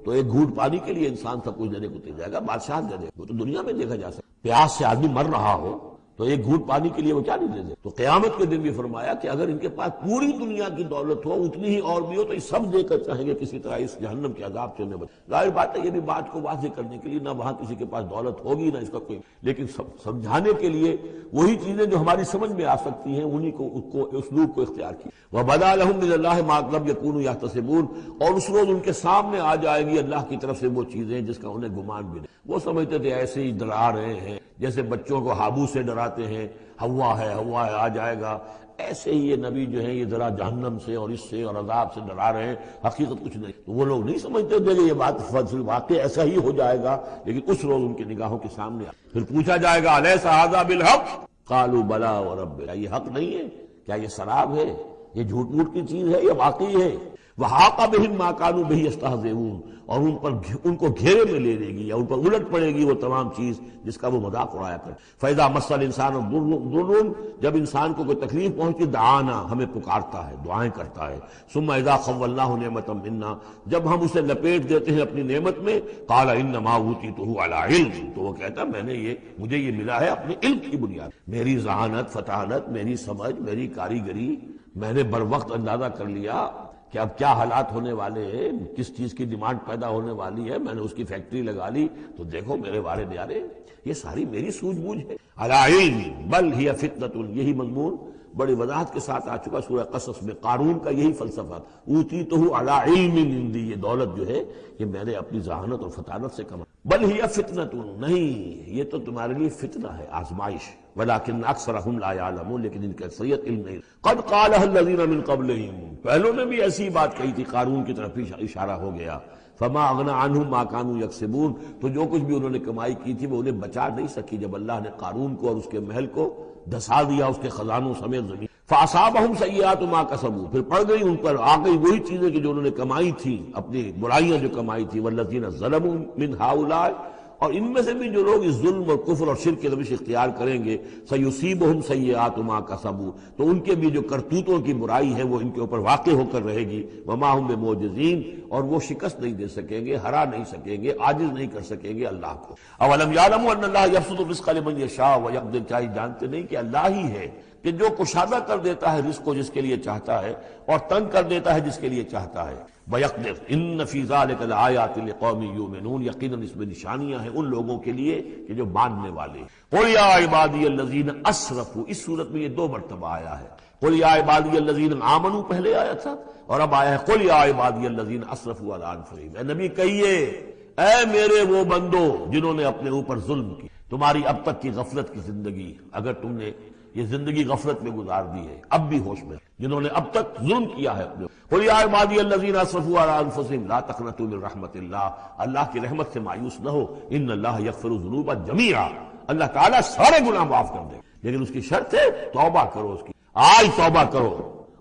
تو ایک گھونٹ پانی کے لیے انسان سب کچھ دینے کو تیار جائے گا، بادشاہ دے دے، وہ تو دنیا میں دیکھا جا سکتا، پیاس سے آدمی مر رہا ہو تو ایک گھونٹ پانی کے لیے وہ کیا نہیں دے دے۔ تو قیامت کے دن بھی فرمایا کہ اگر ان کے پاس پوری دنیا کی دولت ہو، اتنی ہی اور بھی ہو، تو یہ سب دے کر چاہیں گے کسی طرح اس جہنم کے عذاب سے بچ۔ ظاہر بات ہے یہ بھی بات کو واضح کرنے کے لیے، نہ وہاں کسی کے پاس دولت ہوگی نہ اس کا کوئی، لیکن سمجھانے کے لیے وہی چیزیں جو ہماری سمجھ میں آ سکتی ہیں انہی کو اسلوب کو اختیار کیا۔ وَبَدَا لَهُم مِّنَ اللَّهِ مَا لَمْ يَكُونُوا يَحْتَسِبُونَ، اور اس روز ان کے سامنے آ جائے گی اللہ کی طرف سے وہ چیزیں جس کا انہیں گمان بھی نہیں۔ وہ سمجھتے تھے ایسے ہی ڈرا رہے ہیں، جیسے بچوں کو ہابو سے ڈراتے ہیں، ہوا ہے آ جائے گا، ایسے ہی یہ نبی جو ہیں یہ ذرا جہنم سے اور اس سے اور عذاب سے ڈرا رہے ہیں، حقیقت کچھ نہیں۔ تو وہ لوگ نہیں سمجھتے تھے کہ یہ بات واقع ایسا ہی ہو جائے گا، لیکن اس روز ان کی نگاہوں کے سامنے پھر پوچھا جائے گا الیس ھذا بالحق قالوا بلی ورب، کیا یہ حق نہیں ہے؟ کیا یہ سراب ہے؟ یہ جھوٹ موٹ کی چیز ہے یا واقعی ہے؟ وحاق بہم ما كانوا به يستهزئون، اور ان کو گھیرے میں لے لے گی یا ان پر الٹ پڑے گی وہ تمام چیز جس کا وہ مذاق اڑایا کر۔ فَإِذَا مَسَّ الْإِنسَانَ ضُرٌّ، جب انسان کو کوئی تکلیف پہنچتی دعانا، ہمیں پکارتا ہے، دعائیں کرتا ہے۔ ثُمَّ إِذَا خَوَّلْنَاهُ نِعْمَةً مِنَّا، جب ہم اسے لپیٹ دیتے ہیں اپنی نعمت میں، قَالَ إِنَّمَا أُوتِيتُهُ عَلَىٰ عِلْمٍ، تو وہ کہتا ہے مجھے یہ ملا ہے اپنے علم کی بنیاد، میری ذہانت، فطانت، میری سمجھ، میری کاریگری، میں نے بر وقت اندازہ کر لیا کہ اب کیا حالات ہونے والے ہیں، کس چیز کی ڈیمانڈ پیدا ہونے والی ہے، میں نے اس کی فیکٹری لگا لی، تو دیکھو میرے وارے نیارے یہ ساری میری سوجھ بوجھ ہے۔ عَلَىٰ عِلْمٍ بَلْ هِيَ فِتْنَةٌ، یہی مضمون بڑی وضاحت کے ساتھ آ چکا سورہ قصص میں۔ قارون کا یہی فلسفہ، اوتیتہ علی علم عندی، یہ دولت جو ہے یہ میں نے اپنی ذہانت اور فطانت سے کما۔ بل ہی فتنۃ، نہیں یہ تو تمہارے لیے فتنہ ہے، آزمائش، ولکن اکثرہم لا یعلمون، لیکن ان کی اکثریت علم نہیں۔ قد قالها الذین من قبلہم، پہلوں نے بھی ایسی بات کہی تھی، قارون کی طرف اشارہ ہو گیا۔ فما اغنى عنهم ما كانوا يكسبون، تو جو کچھ بھی انہوں نے کمائی کی تھی وہ انہیں بچا نہیں سکی جب اللہ نے قارون کو اور اس کے محل کو دھسا دیا، اس کے خزانوں سمیت زمین۔ فَأَصَابَهُمْ سَيِّئَاتُ مَا كَسَبُوا، پھر پڑ گئی ان پر، آ گئی وہی چیزیں کہ جو انہوں نے کمائی تھی، اپنی برائیاں جو کمائی تھی، وَالَّذِينَ ظَلَمُوا مِنْ هَؤُلَاءِ، اور ان میں سے بھی جو لوگ اس ظلم اور کفر اور شرک کی روش اختیار کریں گے، سَيُصِيبُهُمْ سَيِّئَاتُ مَا كَسَبُوا، تو ان کے بھی جو کرتوتوں کی برائی ہے وہ ان کے اوپر واقع ہو کر رہے گی، وَمَا هُمْ بِمُعْجِزِينَ، اور وہ شکست نہیں دے سکیں گے، ہرا نہیں سکیں گے، عاجز نہیں کر سکیں گے اللہ کو۔ اَوَلَمْ يَعْلَمُوا أَنَّ اللَّهَ يَبْسُطُ الرِّزْقَ لِمَن يَشَاءُ وَيَقْدِرُ، کیا یہ جانتے نہیں کہ اللہ ہی ہے کہ جو کشادہ کر دیتا ہے رزق کو جس کے لیے چاہتا ہے، اور تنگ کر دیتا ہے جس کے لیے چاہتا ہے۔ وَيَقْدِرُ إِنَّ فِي ذَلِكَ لَآيَاتٍ لِقَوْمٍ يُؤْمِنُونَ، یقیناً اس میں نشانیاں ہیں ان لوگوں کے لیے کہ جو ماننے والے ہیں۔ قُلْ يَا عِبَادِيَ الَّذِينَ أَسْرَفُوا، اس صورت میں یہ 2 مرتبہ آیا ہے۔ قُلْ يَا عِبَادِيَ الَّذِينَ آمَنُوا پہلے آیا تھا، اور اب آیا ہے قُلْ يَا عِبَادِيَ الَّذِينَ أَسْرَفُوا عَلَىٰ أَنفُسِهِمْ، اے نبی کہیے اے میرے وہ بندو جنہوں نے اپنے اوپر ظلم کی، تمہاری اب تک کی غفلت کی زندگی، اگر تم نے یہ زندگی غفلت میں گزار دی ہے، اب بھی ہوش میں، جنہوں نے اب تک ظلم کیا ہے اپنے، قُلْ يَا عِبَادِيَ الَّذِينَ أَسْرَفُوا عَلَىٰ أَنفُسِهِمْ لَا تَقْنَطُوا مِن رَحْمَةِ اللَّهِ، اللہ کی رحمت سے مایوس نہ ہو، إِنَّ اللَّهَ يَغْفِرُ الذُّنُوبَ جَمِيعًا، اللہ تعالیٰ سارے گناہ معاف کر دے، لیکن اس کی شرط ہے توبہ کرو، اس کی آج توبہ کرو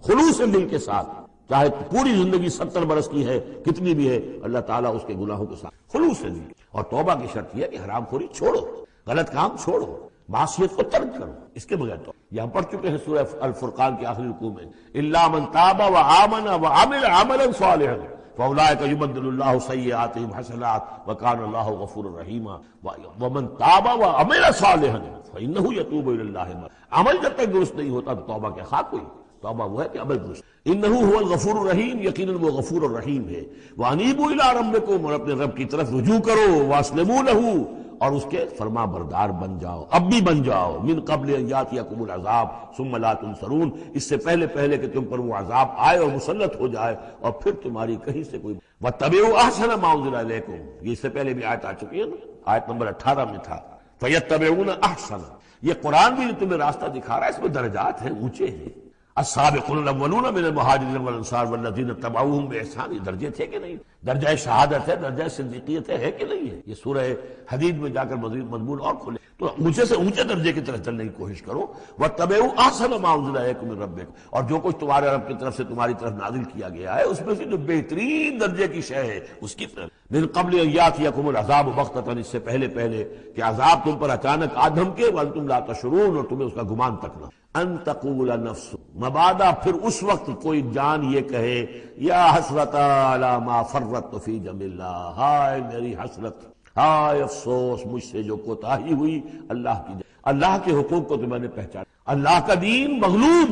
خلوص دل کے ساتھ، چاہے پوری زندگی 70 برس کی ہے کتنی بھی ہے، اللہ تعالیٰ اس کے گناہوں کے ساتھ خلوص دل، اور توبہ کی شرط یہ ہے کہ حرام خوری چھوڑو، غلط کام چھوڑو، معصیت کو ترک کرو، اس کے بغیر تو یہ ہم پڑھ چکے ہیں سورہ الفرقان کے آخری رکوع میں، إِلَّا مَن تَابَ وَآمَنَ وَعَمِلَ عَمَلًا صَالِحًا فَأُولَٰئِكَ يُبَدِّلُ اللَّهُ سَيِّئَاتِهِمْ حَسَنَاتٍ وَكَانَ اللَّهُ غَفُورًا رَحِيمًا وَمَن تَابَ وَعَمِلَ صَالِحًا فَإِنَّهُ يَتُوبُ إِلَى اللَّهِ عمل جب تک درست نہیں ہوتا تو توبہ کے خاک ہوئی، توبہ وہ ہے کہ عمل درست، انہ هو الغفور الرحیم، یقیناً وہ غفور الرحیم ہے، وانیبوا الی ربکم، اور اپنے رب کی طرف رجوع کرو، واسلموا لہ، اور اس کے فرما بردار بن جاؤ، اب بھی بن جاؤ، من قبل ان یاتیکم العذاب ثم لا تنصرون، اس سے پہلے کہ تم پر وہ عذاب آئے اور مسلط ہو جائے اور پھر تمہاری کہیں سے کوئی، واتبعوا احسن ما انزل الیکم، یہ اس سے پہلے بھی آیت آ چکی ہے نا، آیت نمبر 18 میں تھا، فیتبعون احسن، یہ قرآن بھی جو تمہیں راستہ دکھا رہا ہے اس میں درجات ہیں، اونچے ہیں، السابقون الاولون من المہاجرین والانصار والذین اتبعوہم بإحسان، یہ درجے تھے کہ نہیں؟ درجہ شہادت ہے، درجہ صدیقیت ہے کہ نہیں ہے؟ یہ سورہ حدید میں جا کر مزید مضمون اور کھولے، تو اونچے سے اونچے درجے کی طرف چلنے کی کوشش کرو، واتبعوا احسن ما انزل الیکم من ربکم، اور جو کچھ تمہارے رب کی طرف سے تمہاری طرف نازل کیا گیا ہے اس میں سے جو بہترین درجے کی شے ہے اس کی طرف، من قبل ان یاتیکم العذاب بغتۃ، اس سے پہلے کہ عذاب تم پر اچانک آ دھمکے، وانتم لا تشعرون، اور تمہیں اس کا گمان تک نہ، ان تقول نفس، مبادا پھر اس وقت کوئی جان یہ کہے، یا حسرت علی ما فرطت فی جنب اللہ، ہائے میری حسرت، ہائے افسوس مجھ سے جو کوتاہی ہوئی اللہ کے حقوق کو تو میں نے پہچانا، اللہ کا دین مغلوب،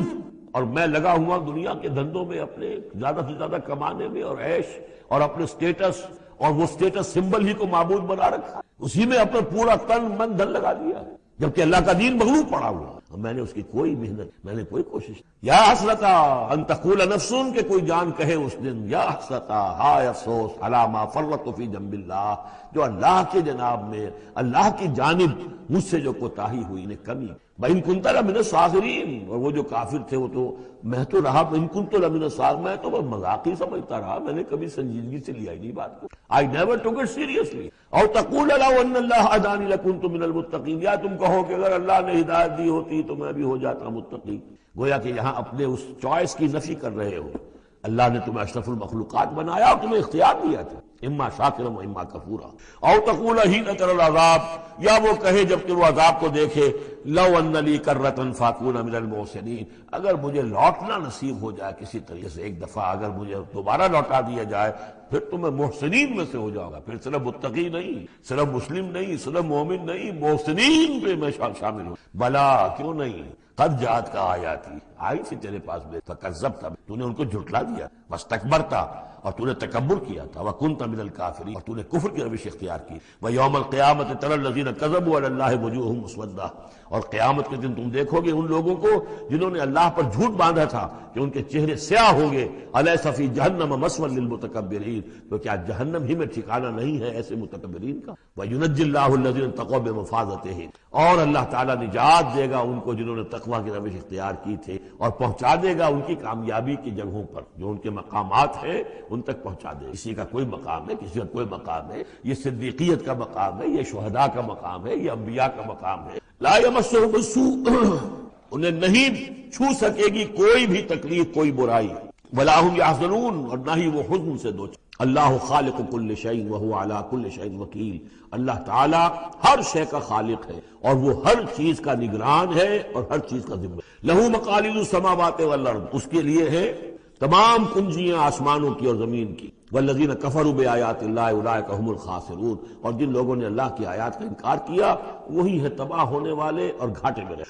اور میں لگا ہوا دنیا کے دھندوں میں اپنے زیادہ سے زیادہ کمانے میں اور عیش اور اپنے سٹیٹس، اور وہ سٹیٹس سمبل ہی کو معبود بنا رکھا، اسی میں اپنا پورا تن من دھن لگا دیا، جبکہ اللہ کا دین مغلوب پڑا ہوا، میں نے اس کی کوئی محنت، میں نے کوئی کوشش، یا حسرتا ان تقول نفس، کہ کوئی جان کہے اس دن، یا حسرتا ہائے افسوس، علی ما فرطت فی جنب اللہ، جو اللہ کے جناب میں اللہ کی جانب مجھ سے جو کوتاہی ہوئی نے کمی، وَإِن كُنتَ لَمِنَ الصَّاغِرِينَ، اور وہ جو کافر تھے وہ تو میں تو رہا، وَإِن كُنتُ لَمِنَ الصَّاغِرِينَ، میں تو بس مذاق ہی سمجھتا رہا، میں نے کبھی سنجیدگی سے لیا ہی نہیں بات کو، I never took it seriously، اور تقول لو ان اللہ ہدانی لکنت من المتقین، یا تم کہو کہ اگر اللہ نے ہدایت دی ہوتی تو میں بھی ہو جاتا متقی، گویا کہ یہاں اپنے اس چوائس کی نفی کر رہے ہو، اللہ نے تمہیں اشرف المخلوقات بنایا اور تمہیں اختیار دیا تھا، اما شاکرا و اما کفورا، او تقول حین تری العذاب، یا وہ کہے جب کہ وہ عذاب کو دیکھے، لو ان لی کرۃ فاکون من المحسنین، اگر مجھے لوٹنا نصیب ہو جائے کسی طریقے سے ایک دفعہ، اگر مجھے دوبارہ لوٹا دیا جائے پھر تو میں محسنین میں سے ہو جاؤں گا، پھر صرف متقی نہیں، صرف مسلم نہیں، صرف مومن نہیں، محسنین پہ میں شامل ہوں، بلا کیوں نہیں، قد جاءت کا آیاتی، آئی تھی تیرے پاس میں، فکذبت، تو نے ان کو جھٹلا دیا، واستکبرت، اور تو نے تکبر کیا تھا، وکنت من الکافرین، اور تو نے کفر کی روش اختیار کی، ویوم القیامت تری الذین کذبوا علی اللہ وجوہہم مسودۃ، اور قیامت کے دن تم دیکھو گے ان لوگوں کو جنہوں نے اللہ پر جھوٹ باندھا تھا کہ ان کے چہرے سیاہ ہوں گے، الیس فی جہنم مثوی للمتکبرین، تو کیا جہنم ہی میں ٹھکانہ نہیں ہے ایسے متکبرین کا، وینجی اللہ الذین اتقوا بمفازتہم، اور اللہ تعالیٰ نجات دے گا ان کو جنہوں نے تقوی کی روش اختیار کی تھے، اور پہنچا دے گا ان کی کامیابی کی جگہوں پر، جو ان کے مقامات ہیں ان تک پہنچا دے، کسی کا کوئی مقام ہے، کسی کا کوئی مقام ہے، یہ صدیقیت کا مقام ہے، یہ شہداء کا مقام ہے، یہ انبیاء کا مقام ہے، لا یمسہم السوء انہیں نہیں چھو سکے گی کوئی بھی تکلیف، کوئی برائی، ولا هم يحزنون، اور نہ ہی وہ حزن سے دوچار۔ اللہ خالق کل شیء وهو على كل شیء وکیل، اللہ تعالی ہر شے کا خالق ہے اور وہ ہر چیز کا نگران ہے اور ہر چیز کا ذمہ۔ لہ مقالید السماوات والارض، اس کے لیے ہے تمام کنجیاں آسمانوں کی اور زمین کی۔ والذین کفروا بآیات اللہ اولئک هم الخاسرون، اور جن لوگوں نے اللہ کی آیات کا انکار کیا وہی ہے تباہ ہونے والے اور گھاٹے میں رہے۔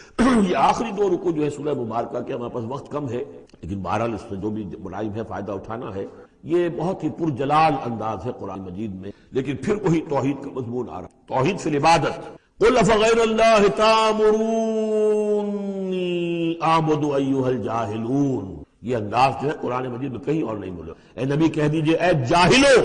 یہ آخری دو رکوع جو ہے سورہ مبارکہ کے، ہمارے پاس وقت کم ہے لیکن بہرحال اس سے جو بھی ملائم ہے فائدہ اٹھانا ہے۔ یہ بہت ہی پرجلال انداز ہے قرآن مجید میں، لیکن پھر وہی توحید کا مضمون آ رہا ہے، توحید فی العبادت۔ قل افغیر اللہ تامرونی اعبد ایھا الجاہلون، یہ انداز جو ہے قرآن مجید میں کہیں اور نہیں بولا۔ اے نبی کہہ دیجئے اے جاہلو،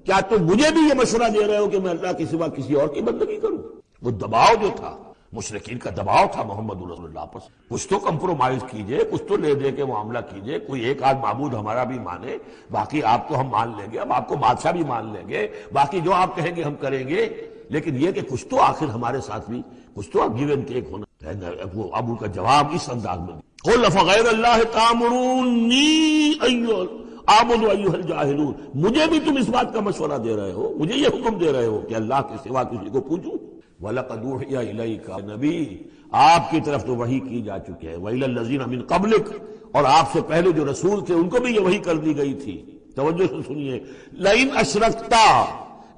کیا تم مجھے بھی یہ مشورہ دے رہے ہو کہ میں اللہ کے سوا کسی اور کی بندگی کروں؟ وہ دباؤ جو تھا، مشرکین کا دباؤ تھا محمد رسول اللہ پر، کچھ تو کمپرومائز کیجئے، کچھ تو لے دے کے معاملہ کیجئے، کوئی ایک آدھ معبود ہمارا بھی مانے، باقی آپ کو ہم مان لیں گے، اب آپ کو بادشاہ بھی مان لیں گے، باقی جو آپ کہیں گے ہم کریں گے، لیکن یہ کہ کچھ تو آخر ہمارے ساتھ بھی کچھ تو گیو اینڈ ٹیک ہونا۔ اب ان کا جواب اس انداز میں، قل افغیر اللہ تامرونی اعبد ایھا الجاہلون، مجھے بھی تم اس بات کا مشورہ دے رہے ہو، مجھے یہ حکم دے رہے ہو کہ اللہ کے سوا کسی کو پوجوں؟ وَلَقَدْ أُوحِيَ إِلَيْكَ، نبی آپ کی طرف تو وحی کی جا چکی ہے، وَإِلَى الَّذِينَ مِن قَبْلِكَ، اور آپ سے پہلے جو رسول تھے ان کو بھی یہ وحی کر دی گئی تھی۔ توجہ سے سنیے، لَئِنْ أَشْرَكْتَ،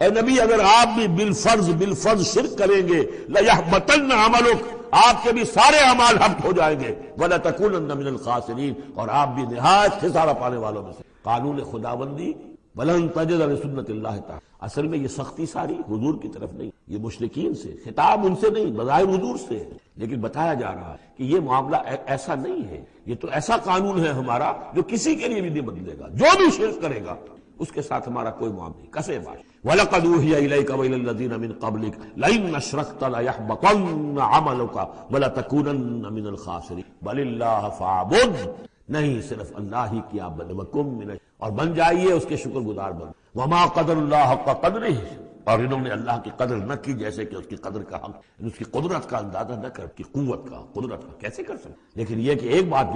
اے نبی اگر آپ بھی بالفرض شرک کریں گے، لَيَحْبَطَنَّ عَمَلُكَ، آپ کے بھی سارے اعمال حبط ہو جائیں گے، وَلَتَكُونَنَّ مِنَ الْخَاسِرِينَ، اور آپ بھی نہایت خسارہ پانے والوں میں سے۔ قانون خداوندی وَلَن تَجِدَ لِسُنَّتِ اللَّهِ تَعَالَىٰ، اصل میں یہ سختی ساری حضور کی طرف نہیں، یہ مشرکین سے، خطاب ان سے نہیں، بظاہر حضور سے ہے، لیکن بتایا جا رہا ہے کہ یہ معاملہ ایسا نہیں ہے، یہ تو ایسا قانون ہے ہمارا جو کسی کے لیے بھی نہیں بدلے گا، جو بھی شرک کرے گا اس کے ساتھ ہمارا کوئی معاملہ نہیں، کسے باش۔ وَلَقَدْ أُوحِيَ إِلَيْكَ وَإِلَى الَّذِينَ مِن قَبْلِكَ لَئِنْ أَشْرَكْتَ لَيَحْبَطَنَّ عَمَلُكَ وَلَتَكُونَنَّ مِنَ الْخَاسِرِينَ بَلِ اللَّهَ فَاعْبُدْ، نہیں صرف اللہ ہی کی آپ بندے، وَكُن مِنَ، اور بن جائیے اس کے شکر گزار بن۔ وَمَا قَدَرُ اللَّهَ حَقَّ قَدْرِهِ، اور انہوں نے اللہ کی قدر نہ کی جیسے کہ اس کی قدر کا حق، اس کی قدرت کا اندازہ نہ کر، اس کی قوت کا، قدرت کا کیسے کر سکتے؟ لیکن یہ کہ ایک بات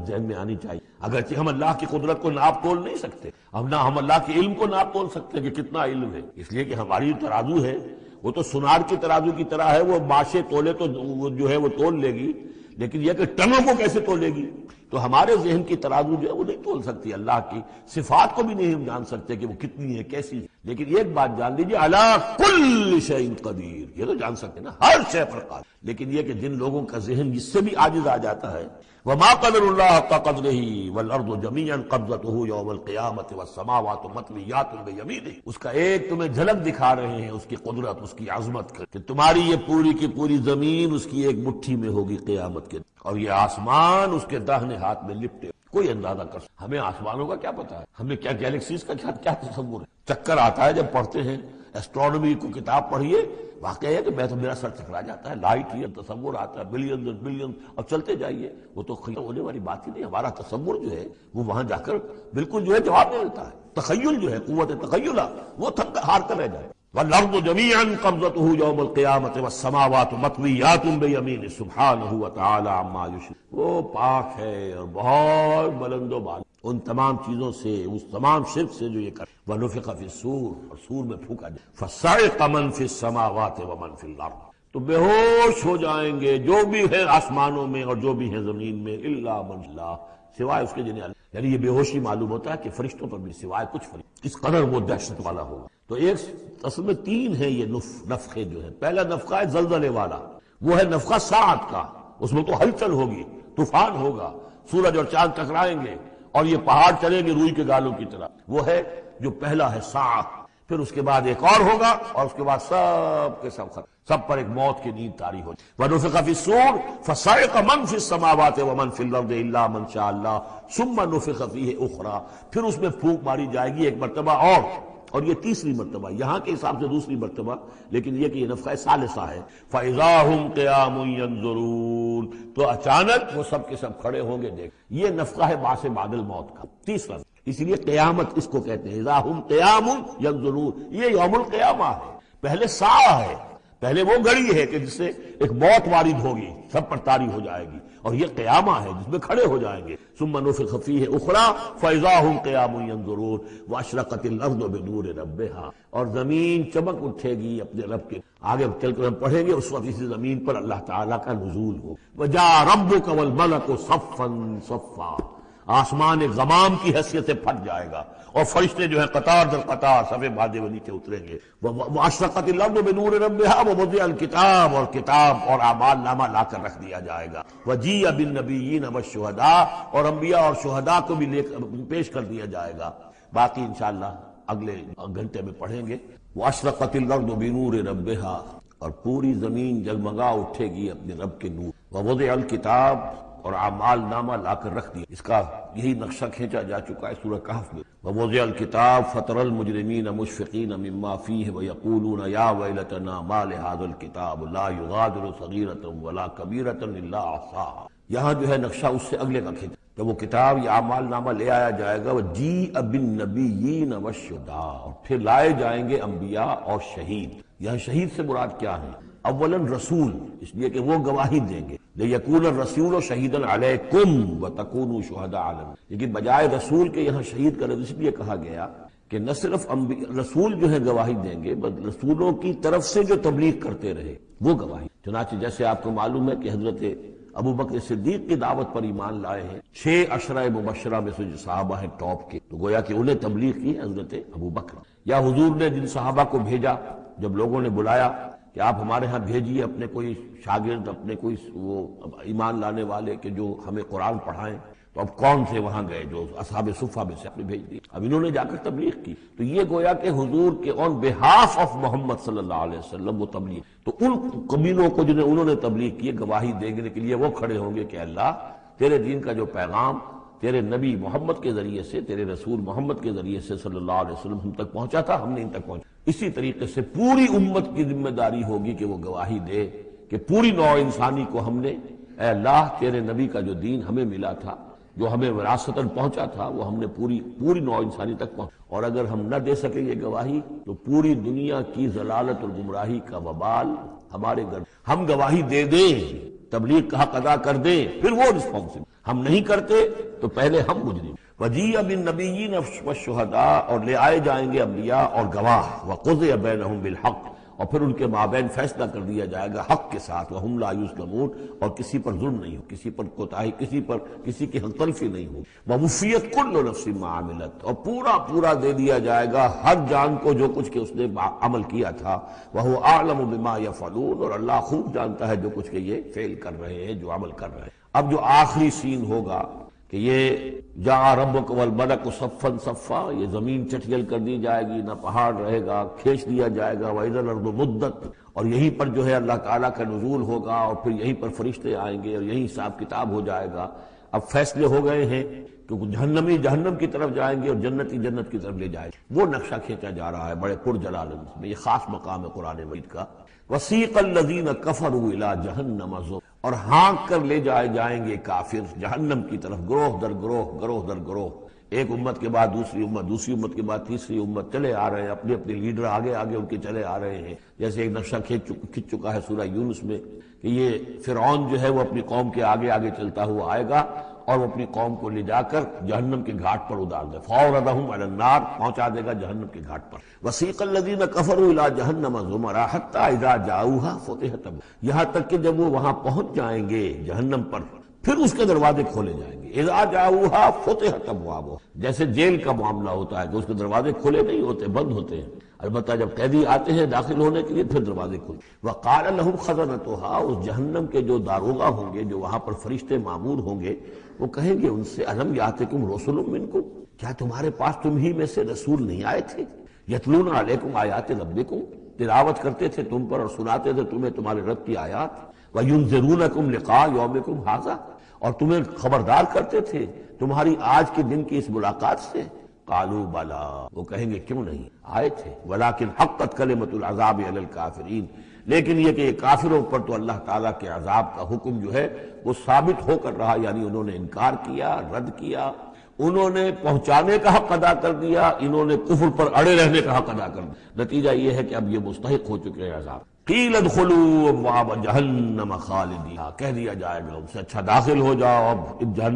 ذہن میں آنی چاہیے، اگرچہ ہم اللہ کی قدرت کو ناپ تول نہیں سکتے، ہم اللہ کے علم کو ناپ تول سکتے کہ کتنا علم ہے، اس لیے کہ ہماری ترازو ہے وہ تو سونار کی ترازو کی طرح ہے، وہ ماشے تولے تو وہ جو ہے وہ تول لے گی، لیکن یہ کہ ٹنوں کو کیسے تولے گی؟ تو ہمارے ذہن کی ترازو جو ہے وہ نہیں تول سکتی، اللہ کی صفات کو بھی نہیں ہم جان سکتے کہ وہ کتنی ہے کیسی ہے، لیکن ایک بات جان لیجیے، علی کل شیء قدیر، یہ تو جان سکتے نا، ہر شے پر قادر، لیکن یہ کہ جن لوگوں کا ذہن اس سے بھی عاجز آ جاتا ہے، وما قدر اللہ حق قدرہ والارض جمیعا قبضتہ یوم القیامۃ والسماوات مطویات بیمینہ، اس کا ایک تمہیں جھلک دکھا رہے ہیں اس کی قدرت، اس کی عظمت کہ تمہاری یہ پوری کی پوری زمین اس کی ایک مٹھی میں ہوگی قیامت کے، اور یہ آسمان اس کے داہنے ہاتھ میں لپٹے۔ کوئی اندازہ کر سکتا، ہمیں آسمانوں کا کیا پتا ہے، ہمیں کیا گیلیکسیز کا کیا تصور ہے، چکر آتا ہے جب پڑھتے ہیں، ایسٹرونومی کو کتاب پڑھیے، واقعہ ہے کہ میں تو میرا سر چکرا جاتا ہے، لائٹ یہ تصور آتا ہے بلینز اینڈ بلینز، اور چلتے جائیے، وہ تو خیال ہونے والی بات ہی نہیں، ہمارا تصور جو ہے وہ وہاں جا کر بالکل جو ہے جواب نہیں ملتا ہے، تخیل جو ہے، قوت تخیلہ وہ تھک کر ہار کر رہ جائے۔ والارض جميعا قبضته يوم القيامة والسماوات مطويات بيمينه سبحانه وتعالى عما يشركون، وہ پاک ہے اور بہت بلند و بالا ان تمام چیزوں سے، اس تمام شرک سے جو یہ کر۔ ونفخ في الصور، اور سور میں پھونکا جائے، فصعق من في السماوات ومن في الارض، تو بے ہوش ہو جائیں گے جو بھی ہے آسمانوں میں اور جو بھی ہے زمین میں، الا من اللہ، سوائے اس کے جنہیں اللہ، یعنی یہ بے ہوشی معلوم ہوتا ہے کہ فرشتوں پر بھی سوائے کچھ فرشتوں، اس قدر وہ دہشت والا ہوگا۔ تو ایک اصل میں تین ہے یہ نفخے جو ہے، پہلا نفخہ ہے زلزلے والا، وہ ہے نفخہ ساعت کا، اس میں تو ہلچل ہوگی، طوفان ہوگا، سورج اور چاند ٹکرائیں گے اور یہ پہاڑ چلیں گے روئی کے گالوں کی طرح، وہ ہے جو پہلا ہے ساعت۔ پھر اس کے بعد ایک اور ہوگا اور اس کے بعد سب کے سب ختم، سب پر ایک موت کی نیند طاری ہو جائے۔ وَنُفِخَ فِي الصُّورِ فَصَعِقَ مَن فِي السَّمَاوَاتِ وَمَن فِي الْأَرْضِ إِلَّا مَن شَاءَ اللَّهُ ثُمَّ نُفِخَ فِيهِ أُخْرَىٰ، پھر اس میں پھونک ماری جائے گی ایک مرتبہ اور یہ تیسری مرتبہ، یہاں کے حساب سے دوسری مرتبہ، لیکن یہ کہ یہ نفخہ ثالثہ ہے۔ فَإِذَا هُمْ قِيَامٌ يَنظُرُونَ، تو اچانک وہ سب کے سب کھڑے ہوں گے، دیکھ یہ نفخہ ہے بعث بعد الموت کا تیسرا، اس لیے قیامت اس کو کہتے ہیں، اذا ہم قیام ینظرون، یہ یوم القیامہ ہے، پہلے ساعہ ہے، پہلے وہ گھڑی ہے کہ جس سے ایک موت وارد ہوگی، سب پر طاری ہو جائے گی، اور یہ قیامہ ہے جس میں کھڑے ہو جائیں گے۔ ثم نفخ فیہ اخری فاذا هم قیام ینظرون واشرقت الارض بنور ربها، اور زمین چمک اٹھے گی اپنے رب کے، آگے چل کر ہم پڑھیں گے اس وقت اسی زمین پر اللہ تعالیٰ کا نزول ہو۔ وجاء ربک والملک صفا صفا، آسمان ایک غمام کی حیثیت سے پھٹ جائے گا، اور فرشتے جو ہیں قطار در قطار صفے بادے وہ نیچے اتریں گے۔ واشرقت الارض بنور ربها ووضع الکتاب، اور کتاب اور اعمال نامہ لا کر رکھ دیا جائے گا۔ وجیء بالنبیین والشہداء، اور انبیاء اور شہداء کو بھی پیش کر دیا جائے گا۔ باقی انشاءاللہ اگلے گھنٹے میں پڑھیں گے۔ واشرقت الارض بنور ربها، اور پوری زمین جگمگا اٹھے گی اپنے رب کے نور۔ ووضع الکتاب، اور اعمال نامہ لا کر رکھ دیا۔ اس کا یہی نقشہ کھینچا جا چکا ہے سورہ کہف میں۔ ووضع الکتاب فترى المجرمین مشفقین مما فیہ ویقولون یا ویلتنا ما لهذا الکتاب لا یغادر صغیرۃ ولا کبیرۃ الا احصاها۔ یہاں جو ہے نقشہ اس سے اگلے کا کھینچا، جب وہ کتاب یا اعمال نامہ لے آیا جائے گا، وجیء بالنبیین والشہداء، اور پھر لائے جائیں گے انبیاء اور شہید۔ یہاں شہید سے مراد کیا ہے؟ اولاً رسول، اس لیے کہ وہ گواہی دیں گے، لیکون الرسول شہیدا علیکم وتکونوا شہداء علی الناس، لیکن بجائے رسول کے یہاں شہید کا لفظ اس لیے کہا گیا کہ نہ صرف رسول جو ہے گواہی دیں گے، بلکہ رسولوں کی طرف سے جو تبلیغ کرتے رہے وہ گواہی۔ چنانچہ جیسے آپ کو معلوم ہے کہ حضرت ابوبکر صدیق کی دعوت پر ایمان لائے ہیں 6 عشرہ مبشرہ میں سے جو صحابہ ہیں ٹاپ کے، تو گویا کہ انہیں تبلیغ کی حضرت ابوبکر۔ یا حضور نے جن صحابہ کو بھیجا، جب لوگوں نے بلایا کہ آپ ہمارے ہاں بھیجیے اپنے کوئی شاگرد، اپنے کوئی وہ ایمان لانے والے کہ جو ہمیں قرآن پڑھائیں، تو اب کون سے وہاں گئے جو اصحاب صفہ میں سے اپنے بھیج دی، اب انہوں نے جا کر تبلیغ کی۔ تو یہ گویا کہ حضور کے آن بہاف آف محمد صلی اللہ علیہ وسلم وہ تبلیغ، تو ان قبیلوں کو جنہیں انہوں نے تبلیغ کی گواہی دینے کے لیے وہ کھڑے ہوں گے کہ اللہ تیرے دین کا جو پیغام تیرے نبی محمد کے ذریعے سے، تیرے رسول محمد کے ذریعے سے صلی اللہ علیہ وسلم ہم تک پہنچا تھا، ہم نے ان تک پہنچا۔ اسی طریقے سے پوری امت کی ذمہ داری ہوگی کہ وہ گواہی دے کہ پوری نوع انسانی کو ہم نے، اے اللہ تیرے نبی کا جو دین ہمیں ملا تھا، جو ہمیں وراثتاً پہنچا تھا، وہ ہم نے پوری نوع انسانی تک پہنچا، اور اگر ہم نہ دے سکیں یہ گواہی تو پوری دنیا کی ضلالت اور گمراہی کا وبال ہمارے گھر، ہم گواہی دے دیں، تبلیغ کا حق ادا کر دیں، پھر وہ رسپانسبل، ہم نہیں کرتے تو پہلے ہم مجرم۔ وجیء بالنبیین والشہداء، اور لے آئے جائیں گے انبیاء اور گواہ، وقضی بینہم بالحق، اور پھر ان کے مابین فیصلہ کر دیا جائے گا حق کے ساتھ، وہم لا یظلمون، اور کسی پر ظلم نہیں ہو، کسی پر کوتاہی، کسی کی حق تلفی نہیں ہو۔ ووفیت کل نفس ما عملت، اور پورا دے دیا جائے گا ہر جان کو جو کچھ کہ اس نے عمل کیا تھا، وہو اعلم بما یفعلون، اور اللہ خوب جانتا ہے جو کچھ کہ یہ فعل کر رہے ہیں، جو عمل کر رہے ہیں۔ اب جو آخری سین ہوگا کہ یہ جاء ربک والملک صفا صفا، یہ زمین چٹیل کر دی جائے گی، نہ پہاڑ رہے گا، کھینچ دیا جائے گا، وَإِذَا الْأَرْضُ مُدَّتْ، اور یہیں پر جو ہے اللہ تعالیٰ کا نزول ہوگا، اور پھر یہیں پر فرشتے آئیں گے، اور یہیں حساب کتاب ہو جائے گا۔ اب فیصلے ہو گئے ہیں کہ جہنمی جہنم کی طرف جائیں گے اور جنتی جنت کی طرف لے جائیں گے، وہ نقشہ کھینچا جا رہا ہے بڑے پرجلال انداز میں۔ یہ خاص مقام ہے قرآن مجید کا۔ وَسِيقَ الَّذِينَ كَفَرُوا إِلَىٰ جَهَنَّمَ زُمَرًا، اور ہانک کر لے جائیں گے کافر جہنم کی طرف، گروہ در گروہ، ایک امت کے بعد دوسری امت، دوسری امت کے بعد تیسری امت، چلے آ رہے ہیں، اپنے اپنے لیڈر آگے ان کے چلے آ رہے ہیں۔ جیسے ایک نقشہ کھنچ چکا ہے سورہ یونس میں کہ یہ فرعون جو ہے وہ اپنی قوم کے آگے چلتا ہوا آئے گا، اور وہ اپنی قوم کو لے جا کر جہنم کے گھاٹ پر اتار دے، فَأَوْرَدَهُمْ عَلَى النَّارِ، پہنچا دے گا جہنم کے گھاٹ پر۔ وَسِيقَ الَّذِينَ كَفَرُوا إِلَىٰ جَهَنَّمَ زُمَرًا حَتَّىٰ إِذَا جَاءُوهَا فُتِحَتْ أَبْوَابُهَا، یہاں تک کہ جب وہ وہاں پہنچ جائیں گے جہنم پر، پھر اس کے دروازے کھولے جائیں گے۔ اذا جاؤها فتحت ابوابها، جیسے جیل کا معاملہ ہوتا ہے کہ اس کے دروازے کھلے نہیں ہوتے، بند ہوتے ہیں، البتہ جب قیدی آتے ہیں داخل ہونے کے لیے پھر دروازے کھلے۔ وقال لهم خزنتها، اس جہنم کے جو داروغہ ہوں گے، جو وہاں پر فرشتے مامور ہوں گے، وہ کہیں گے ان سے الم یاتکم رسل منکم، کیا تمہارے پاس تم ہی میں سے رسول نہیں آئے تھے؟ یتلون علیکم آیات ربکم، تلاوت کرتے تھے تم پر اور سناتے تھے تمہیں تمہارے رب کی آیات، وینذرونکم لقاء یومکم ھذا، اور تمہیں خبردار کرتے تھے تمہاری آج کے دن کی اس ملاقات سے۔ قالوا بلا، وہ کہیں گے کیوں نہیں آئے تھے، ولکن حقت کلمۃ العذاب علی الکافرین، لیکن یہ کہ یہ کافروں پر تو اللہ تعالیٰ کے عذاب کا حکم جو ہے وہ ثابت ہو کر رہا، یعنی انہوں نے انکار کیا، رد کیا، انہوں نے پہنچانے کا حق ادا کر دیا، انہوں نے کفر پر اڑے رہنے کا حق ادا کر دیا، نتیجہ یہ ہے کہ اب یہ مستحق ہو چکے ہیں عذاب۔ قیل ادخلوا ابواب جہنم خالدین، کہہ دیا جائے گا ان سے اچھا داخل ہو جاؤ اب جہنم